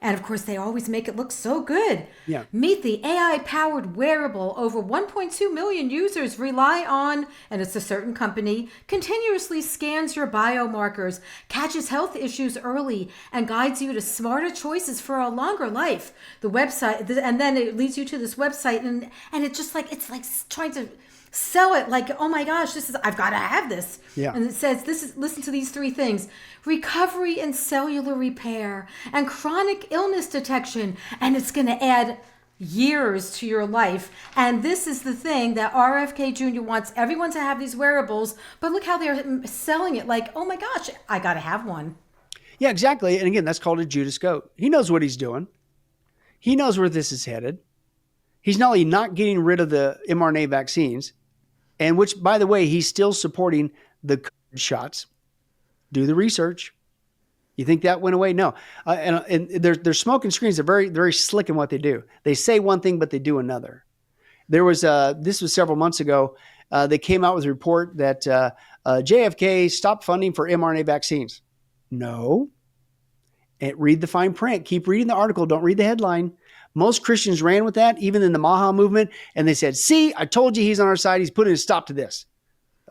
And of course, they always make it look so good. Yeah. Meet the AI powered wearable over 1.2 million users rely on, and it's a certain company, continuously scans your biomarkers, catches health issues early, and guides you to smarter choices for a longer life. The website, and then it leads you to this website, and it's just like, it's like trying to sell it like, oh my gosh, I've got to have this. Yeah. And it says, listen to these three things: recovery and cellular repair and chronic illness detection. And it's going to add years to your life. And this is the thing that RFK Jr. wants everyone to have these wearables, but look how they're selling it like, oh my gosh, I got to have one. Yeah, exactly. And again, that's called a Judas goat. He knows what he's doing. He knows where this is headed. He's not only not getting rid of the mRNA vaccines, and which, by the way, he's still supporting the COVID shots. Do the research. You think that went away? No. And their smoke and screens are very, very slick in what they do. They say one thing, but they do another. There was this was several months ago. They came out with a report that JFK stopped funding for mRNA vaccines. No. And read the fine print. Keep reading the article. Don't read the headline. Most Christians ran with that, even in the Maha movement, and they said, see, I told you he's on our side. He's putting a stop to this.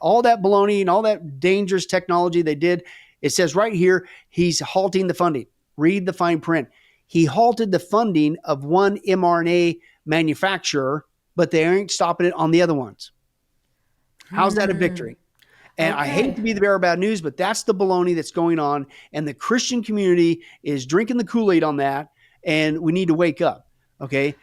All that baloney and all that dangerous technology they did, it says right here, he's halting the funding. Read the fine print. He halted the funding of one mRNA manufacturer, but they ain't stopping it on the other ones. How's that a victory? And I hate to be the bearer of bad news, but that's the baloney that's going on, and the Christian community is drinking the Kool-Aid on that, and we need to wake up. Okay,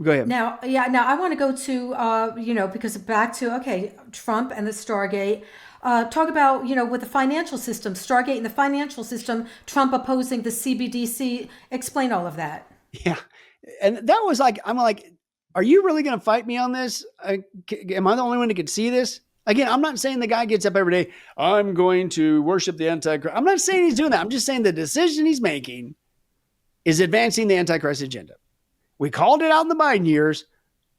go ahead. Now, I want to go to, because back to, Trump and the Stargate. Talk about, with the financial system, Stargate and the financial system, Trump opposing the CBDC. Explain all of that. Yeah. And that was like, I'm like, are you really going to fight me on this? Am I the only one who can see this? Again, I'm not saying the guy gets up every day, I'm going to worship the Antichrist. I'm not saying he's doing that. I'm just saying the decision he's making is advancing the Antichrist agenda. We called it out in the Biden years.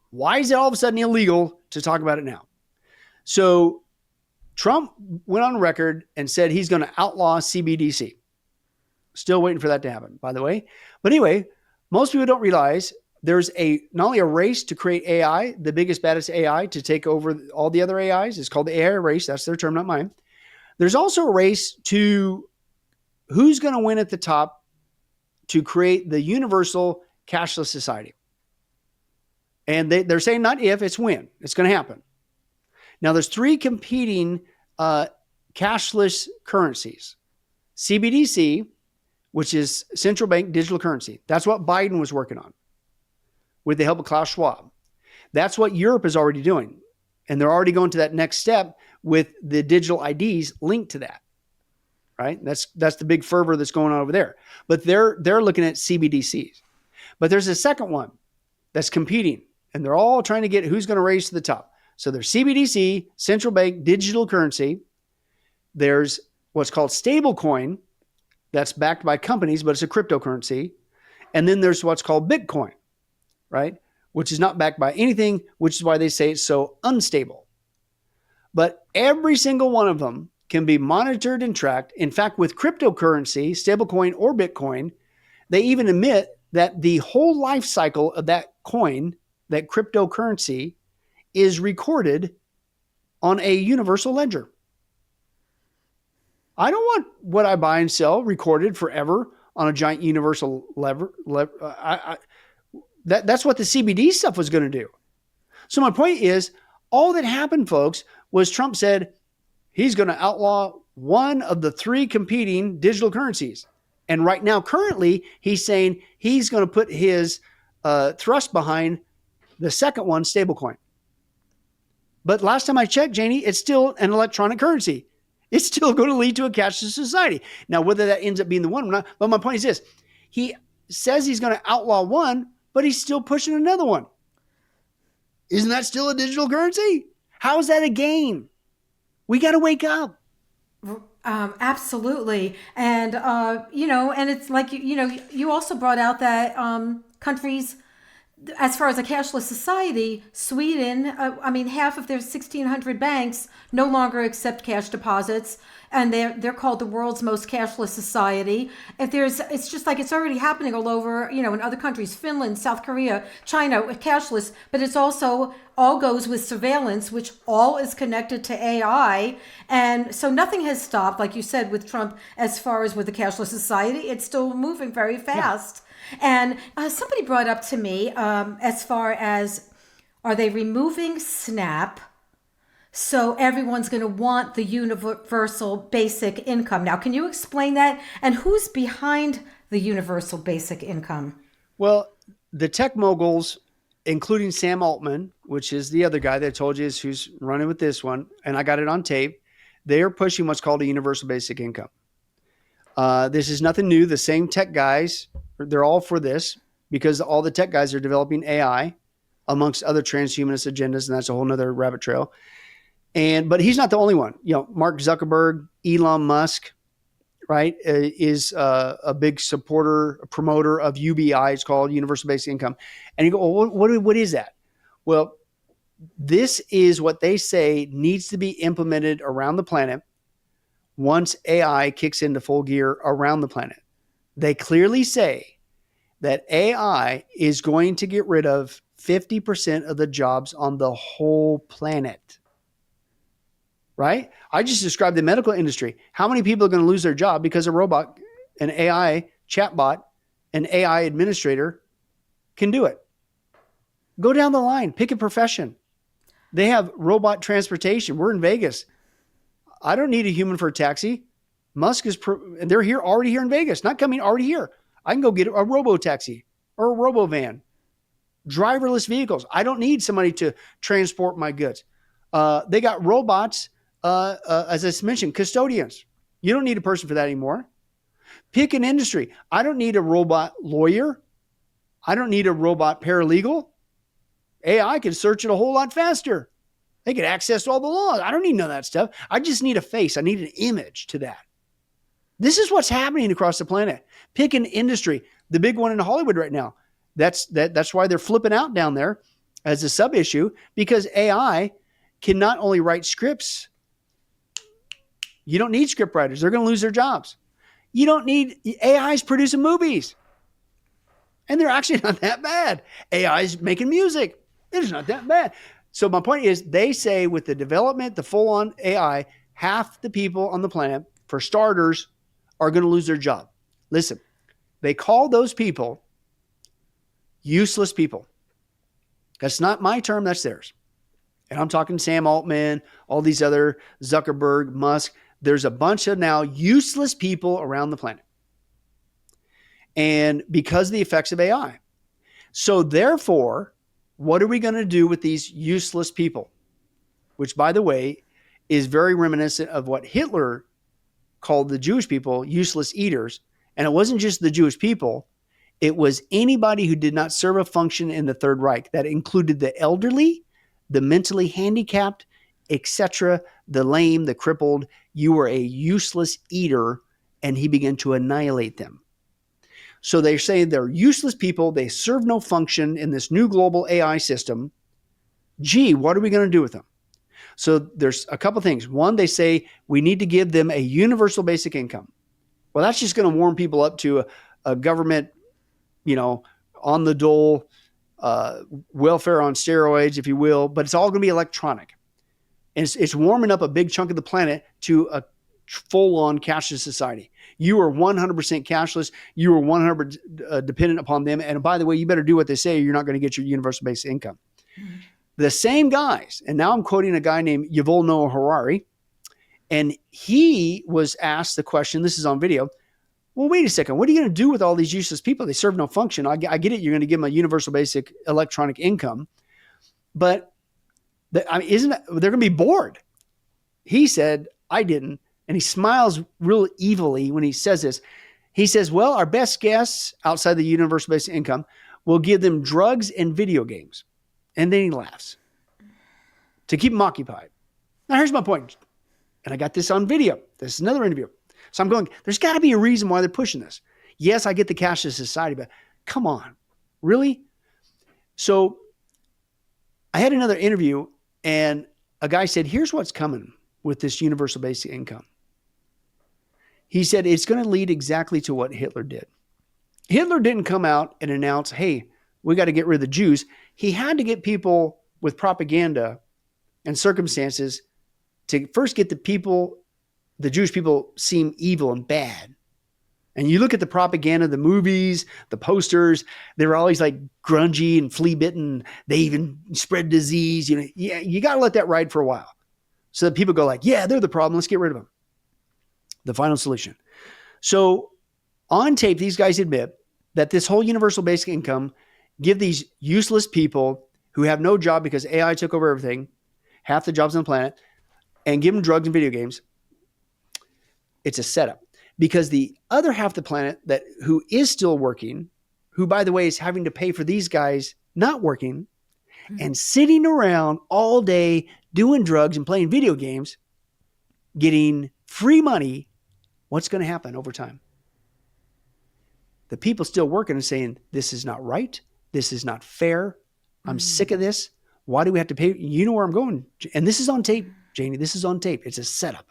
Why is it all of a sudden illegal to talk about it now? So Trump went on record and said he's going to outlaw CBDC. Still waiting for that to happen, by the way. But anyway, most people don't realize there's not only a race to create AI, the biggest, baddest AI to take over all the other AIs. It's called the AI race. That's their term, not mine. There's also a race to who's going to win at the top to create the universal cashless society. And they're saying not if, it's when. It's going to happen. Now, there's three competing cashless currencies. CBDC, which is central bank digital currency. That's what Biden was working on with the help of Klaus Schwab. That's what Europe is already doing. And they're already going to that next step with the digital IDs linked to that. Right? That's the big fervor that's going on over there. But they're looking at CBDCs. But there's a second one that's competing, and they're all trying to get who's going to raise to the top. So there's CBDC, central bank digital currency. There's what's called stablecoin, that's backed by companies, but it's a cryptocurrency. And then there's what's called Bitcoin, right? Which is not backed by anything, which is why they say it's so unstable. But every single one of them can be monitored and tracked. In fact, with cryptocurrency, stablecoin or Bitcoin, they even admit that the whole life cycle of that coin, that cryptocurrency, is recorded on a universal ledger. I don't want what I buy and sell recorded forever on a giant universal that's what the CBD stuff was going to do. So my point is, all that happened, folks, was Trump said he's going to outlaw one of the three competing digital currencies. And right now, currently, he's saying he's going to put his thrust behind the second one, stablecoin. But last time I checked, Janie, it's still an electronic currency. It's still going to lead to a cashless society. Now, whether that ends up being the one or not, but my point is this. He says he's going to outlaw one, but he's still pushing another one. Isn't that still a digital currency? How is that a game? We got to wake up. Absolutely. And, and it's like, you also brought out that countries, as far as a cashless society, Sweden, half of their 1,600 banks no longer accept cash deposits, and they're called the world's most cashless society. It's just like it's already happening all over, in other countries, Finland, South Korea, China, cashless, but it's also all goes with surveillance, which all is connected to AI. And so nothing has stopped, like you said, with Trump, as far as with the cashless society, it's still moving very fast. Yeah. And somebody brought up to me, as far as, are they removing SNAP so everyone's going to want the universal basic income? Now, can you explain that? And who's behind the universal basic income? Well, the tech moguls, including Sam Altman, which is the other guy that I told you is who's running with this one, and I got it on tape, they are pushing what's called a universal basic income. This is nothing new. The same tech guys, they're all for this because all the tech guys are developing AI amongst other transhumanist agendas, and that's a whole nother rabbit trail. But he's not the only one. Mark Zuckerberg, Elon Musk, right, is a big supporter, a promoter of UBI. It's called Universal Basic Income. And you go, well, what is that? Well, this is what they say needs to be implemented around the planet once AI kicks into full gear around the planet. They clearly say that AI is going to get rid of 50% of the jobs on the whole planet. Right? I just described the medical industry. How many people are going to lose their job because a robot, an AI chatbot, an AI administrator can do it? Go down the line, pick a profession. They have robot transportation. We're in Vegas. I don't need a human for a taxi. Musk is, they're here, already here in Vegas, not coming, already here. I can go get a robo taxi or a robo van. Driverless vehicles. I don't need somebody to transport my goods. They got robots, as I mentioned, custodians. You don't need a person for that anymore. Pick an industry. I don't need a robot lawyer. I don't need a robot paralegal. AI can search it a whole lot faster. They get access to all the laws. I don't need none of that stuff. I just need a face. I need an image to that. This is what's happening across the planet. Pick an industry. The big one in Hollywood right now. That's why they're flipping out down there as a sub issue, because AI can not only write scripts. You don't need script writers. They're going to lose their jobs. You don't need AI's producing movies. And they're actually not that bad. AI's making music. It's not that bad. So my point is, they say with the development, the full-on AI, half the people on the planet, for starters, are going to lose their job. Listen, they call those people useless people. That's not my term, that's theirs. And I'm talking Sam Altman, all these other, Zuckerberg, Musk. There's a bunch of now useless people around the planet. And because of the effects of AI. So therefore, what are we going to do with these useless people? Which, by the way, is very reminiscent of what Hitler called the Jewish people useless eaters. And it wasn't just the Jewish people. It was anybody who did not serve a function in the Third Reich. That included the elderly, the mentally handicapped, etc., the lame, the crippled. You were a useless eater, and he began to annihilate them. So they say they're useless people. They serve no function in this new global AI system. Gee, what are we going to do with them? So there's a couple things. One, they say we need to give them a universal basic income. Well, that's just going to warm people up to a government, on the dole, welfare on steroids, if you will, but it's all going to be electronic. And it's warming up a big chunk of the planet to a full-on cashless society. You are 100% cashless. You are 100% dependent upon them. And by the way, you better do what they say, or you're not going to get your universal basic income. Mm-hmm. The same guys, and now I'm quoting a guy named Yuval Noah Harari, and he was asked the question, this is on video, well, wait a second, what are you going to do with all these useless people? They serve no function. I get it, you're going to give them a universal basic electronic income, but they're going to be bored. He said, I didn't. And he smiles real evilly when he says this. He says, well, our best guess outside the universal basic income will give them drugs and video games. And then he laughs to keep them occupied. Now, here's my point. And I got this on video. This is another interview. So I'm going, there's got to be a reason why they're pushing this. Yes, I get the cashless society, but come on, really? So I had another interview, and a guy said, here's what's coming with this universal basic income. He said, it's going to lead exactly to what Hitler did. Hitler didn't come out and announce, hey, we got to get rid of the Jews. He had to get people with propaganda and circumstances to first get the people, the Jewish people, seem evil and bad. And you look at the propaganda, the movies, the posters, they were always like grungy and flea bitten. They even spread disease. You know, yeah, you got to let that ride for a while. So that people go like, yeah, they're the problem. Let's get rid of them. The final solution. So on tape, these guys admit that this whole universal basic income give these useless people who have no job because AI took over everything, half the jobs on the planet, and give them drugs and video games. It's a setup. Because the other half of the planet that who is still working, who, by the way, is having to pay for these guys not working and sitting around all day doing drugs and playing video games, getting free money, what's going to happen over time? The people still working and saying, this is not right. This is not fair. I'm sick of this. Why do we have to pay? You know where I'm going. And this is on tape, Janie. This is on tape. It's a setup.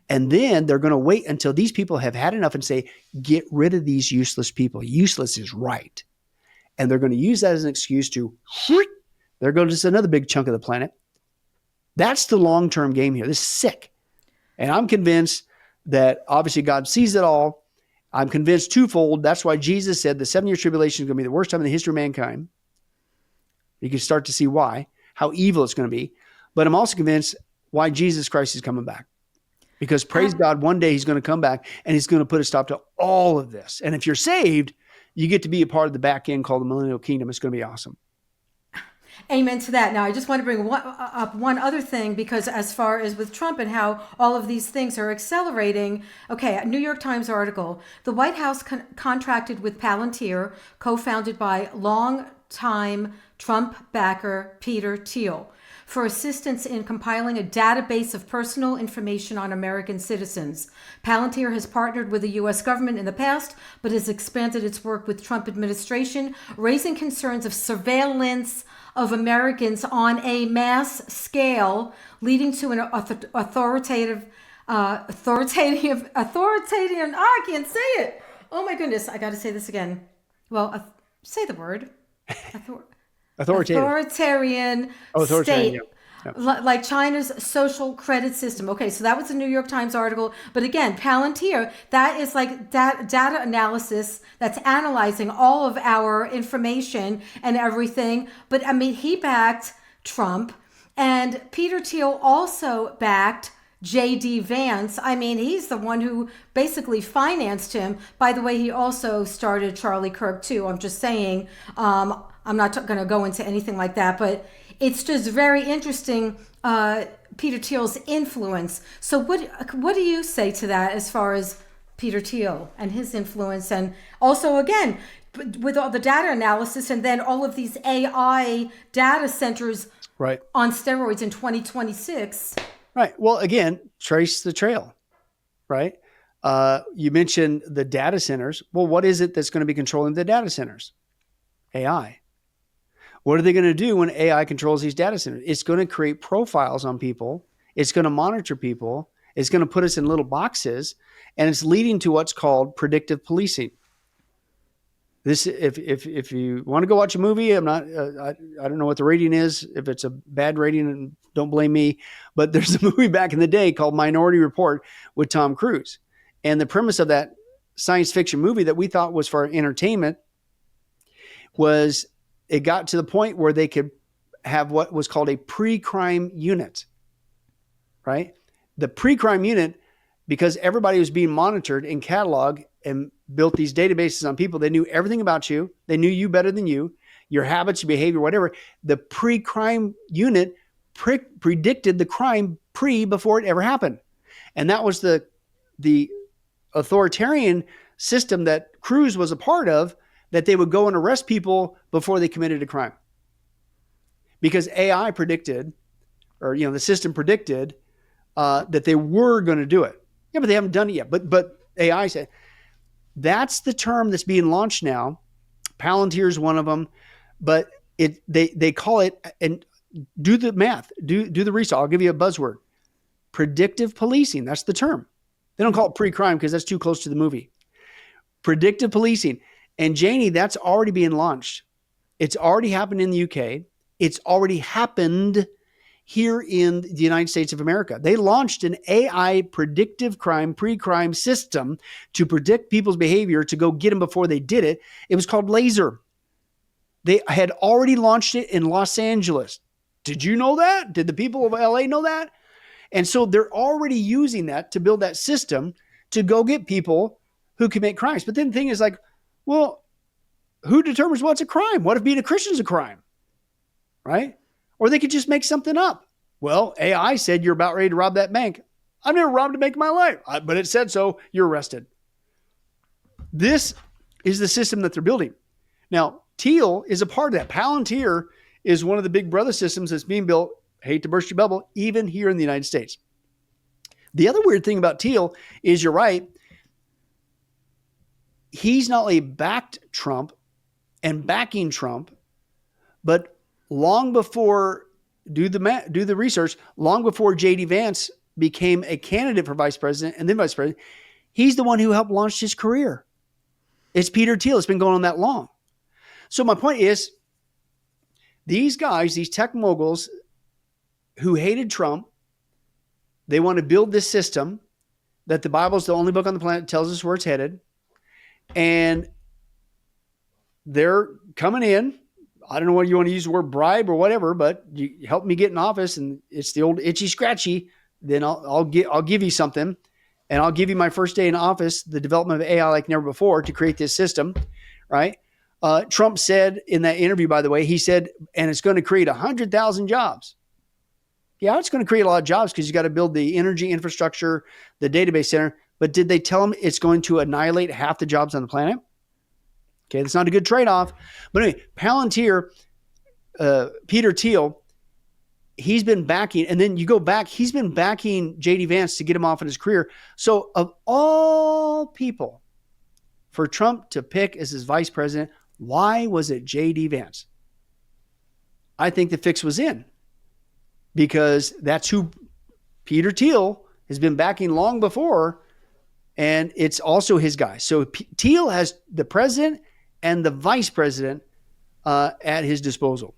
And then they're going to wait until these people have had enough and say, get rid of these useless people. Useless is right. And they're going to use that as an excuse to, there goes just another big chunk of the planet. That's the long-term game here. This is sick. And I'm convinced that obviously God sees it all. I'm convinced twofold. That's why Jesus said the 7-year tribulation is going to be the worst time in the history of mankind. You can start to see why, how evil it's going to be. But I'm also convinced why Jesus Christ is coming back. Because praise God, one day he's going to come back and he's going to put a stop to all of this. And if you're saved, you get to be a part of the back end called the millennial kingdom. It's going to be awesome. Amen to that. Now, I just want to bring up one other thing, because as far as with Trump and how all of these things are accelerating. Okay, a New York Times article. The White House contracted with Palantir, co-founded by longtime Trump backer Peter Thiel, for assistance in compiling a database of personal information on American citizens. Palantir has partnered with the U.S. government in the past, but has expanded its work with Trump administration, raising concerns of surveillance of Americans on a mass scale, leading to an authoritative, I can't say it. Oh my goodness, I got to say this again. Well, say the word. Authoritarian state, yeah. Like China's social credit system. Okay, so that was a New York Times article. But again, Palantir, that is like data analysis that's analyzing all of our information and everything. But I mean, he backed Trump, and Peter Thiel also backed J.D. Vance. I mean, he's the one who basically financed him. By the way, he also started Charlie Kirk too. I'm just saying, I'm not going to go into anything like that, but it's just very interesting, Peter Thiel's influence. So what do you say to that as far as Peter Thiel and his influence? And also, again, with all the data analysis and then all of these AI data centers right on steroids in 2026. Right. Well, again, trace the trail, right? You mentioned the data centers. Well, what is it that's going to be controlling the data centers? AI. What are they going to do when AI controls these data centers? It's going to create profiles on people. It's going to monitor people. It's going to put us in little boxes, and it's leading to what's called predictive policing. This, if you want to go watch a movie, I don't know what the rating is. If it's a bad rating, don't blame me. But there's a movie back in the day called Minority Report with Tom Cruise, and the premise of that science fiction movie that we thought was for entertainment was it got to the point where they could have what was called a pre-crime unit, right? The pre-crime unit, because everybody was being monitored and cataloged and built these databases on people. They knew everything about you. They knew you better than you, your habits, your behavior, whatever. The pre-crime unit predicted the crime before it ever happened. And that was the authoritarian system that Cruz was a part of that they would go and arrest people before they committed a crime. Because AI predicted, or the system predicted that they were going to do it. Yeah, but they haven't done it yet. But AI said that's the term that's being launched now. Palantir is one of them, but they call it, and do the math, do the research. I'll give you a buzzword: predictive policing. That's the term. They don't call it pre-crime because that's too close to the movie. Predictive policing, and Janie, that's already being launched. It's already happened in the UK. It's already happened here in the United States of America. They launched an AI predictive crime, pre-crime system to predict people's behavior to go get them before they did it. It was called Laser. They had already launched it in Los Angeles. Did you know that? Did the people of LA know that? And so they're already using that to build that system to go get people who commit crimes. But then the thing is like, well, who determines what's a crime? What if being a Christian is a crime? Right? Or they could just make something up. Well, AI said you're about ready to rob that bank. I've never robbed a bank in my life, but it said so. You're arrested. This is the system that they're building. Now, Teal is a part of that. Palantir is one of the big brother systems that's being built, hate to burst your bubble, even here in the United States. The other weird thing about Teal is, you're right, he's not only backed Trump and backing Trump, but long before, do the research, long before J.D. Vance became a candidate for vice president and then vice president, he's the one who helped launch his career. It's Peter Thiel. It's been going on that long. So my point is, these guys, these tech moguls who hated Trump, they want to build this system that the Bible is the only book on the planet that tells us where it's headed. And they're coming in. I don't know what you want to use the word bribe or whatever, but you help me get in office, and it's the old itchy scratchy. Then I'll give you something, and I'll give you my first day in office, the development of AI like never before to create this system, right? Trump said in that interview, by the way, he said, and it's going to create 100,000 jobs. Yeah, it's going to create a lot of jobs because you got to build the energy infrastructure, the database center. But did they tell him it's going to annihilate half the jobs on the planet? Okay, that's not a good trade-off. But anyway, Palantir, Peter Thiel, he's been backing, and then you go back, he's been backing J.D. Vance to get him off in his career. So of all people for Trump to pick as his vice president, why was it J.D. Vance? I think the fix was in, because that's who Peter Thiel has been backing long before, and it's also his guy. So Thiel has the president and the vice president at his disposal.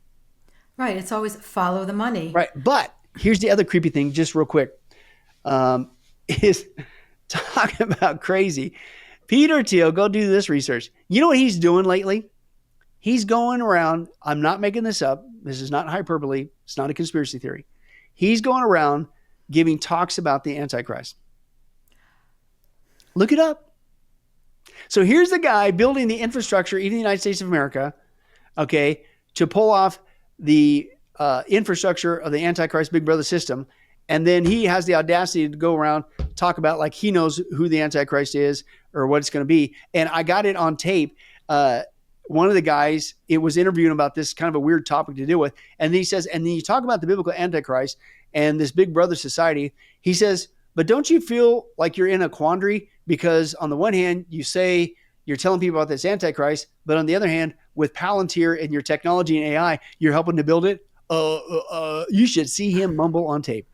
Right. It's always follow the money. Right. But here's the other creepy thing, just real quick, is talking about crazy. Peter Thiel, go do this research. You know what he's doing lately? He's going around. I'm not making this up. This is not hyperbole. It's not a conspiracy theory. He's going around giving talks about the Antichrist. Look it up. So here's the guy building the infrastructure, even in the United States of America, okay, to pull off the infrastructure of the Antichrist Big Brother system. And then he has the audacity to go around, talk about like he knows who the Antichrist is or what it's going to be. And I got it on tape. One of the guys, it was interviewing about this kind of a weird topic to deal with. And then he says, and then you talk about the biblical Antichrist and this Big Brother society. He says, but don't you feel like you're in a quandary? Because on the one hand, you say you're telling people about this Antichrist, but on the other hand, with Palantir and your technology and AI, you're helping to build it. You should see him mumble on tape.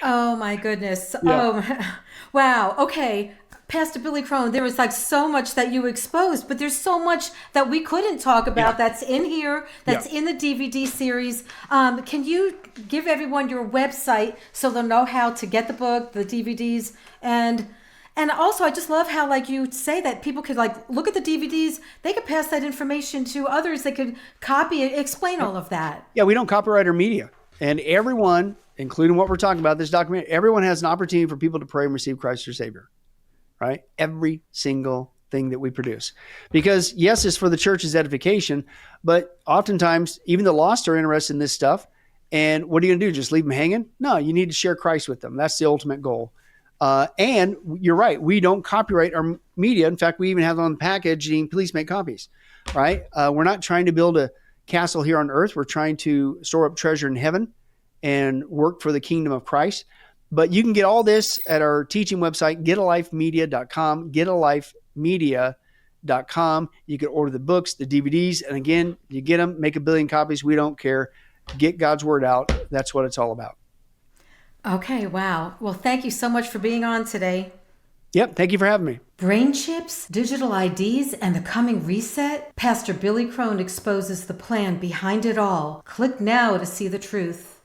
Oh my goodness. Yeah. Oh, wow. Okay. Pastor Billy Crone, there was like so much that you exposed, but there's so much that we couldn't talk about that's in here, that's in the DVD series. Can you give everyone your website so they'll know how to get the book, the DVDs, and also I just love how like you say that people could like look at the DVDs, they could pass that information to others, they could copy it, explain all of that. Yeah, we don't copyright our media. And everyone, including what we're talking about, this document, everyone has an opportunity for people to pray and receive Christ as Savior. Right? Every single thing that we produce. Because yes, it's for the church's edification, but oftentimes even the lost are interested in this stuff. And what are you going to do? Just leave them hanging? No, you need to share Christ with them. That's the ultimate goal. And you're right, we don't copyright our media. In fact, we even have on the packaging, please make copies, right? We're not trying to build a castle here on earth. We're trying to store up treasure in heaven and work for the kingdom of Christ. But you can get all this at our teaching website, getalifemedia.com, getalifemedia.com. You can order the books, the DVDs, and again, you get them, make a billion copies. We don't care. Get God's word out. That's what it's all about. Okay, wow. Well, thank you so much for being on today. Yep. Thank you for having me. Brain chips, digital IDs, and the coming reset? Pastor Billy Crone exposes the plan behind it all. Click now to see the truth.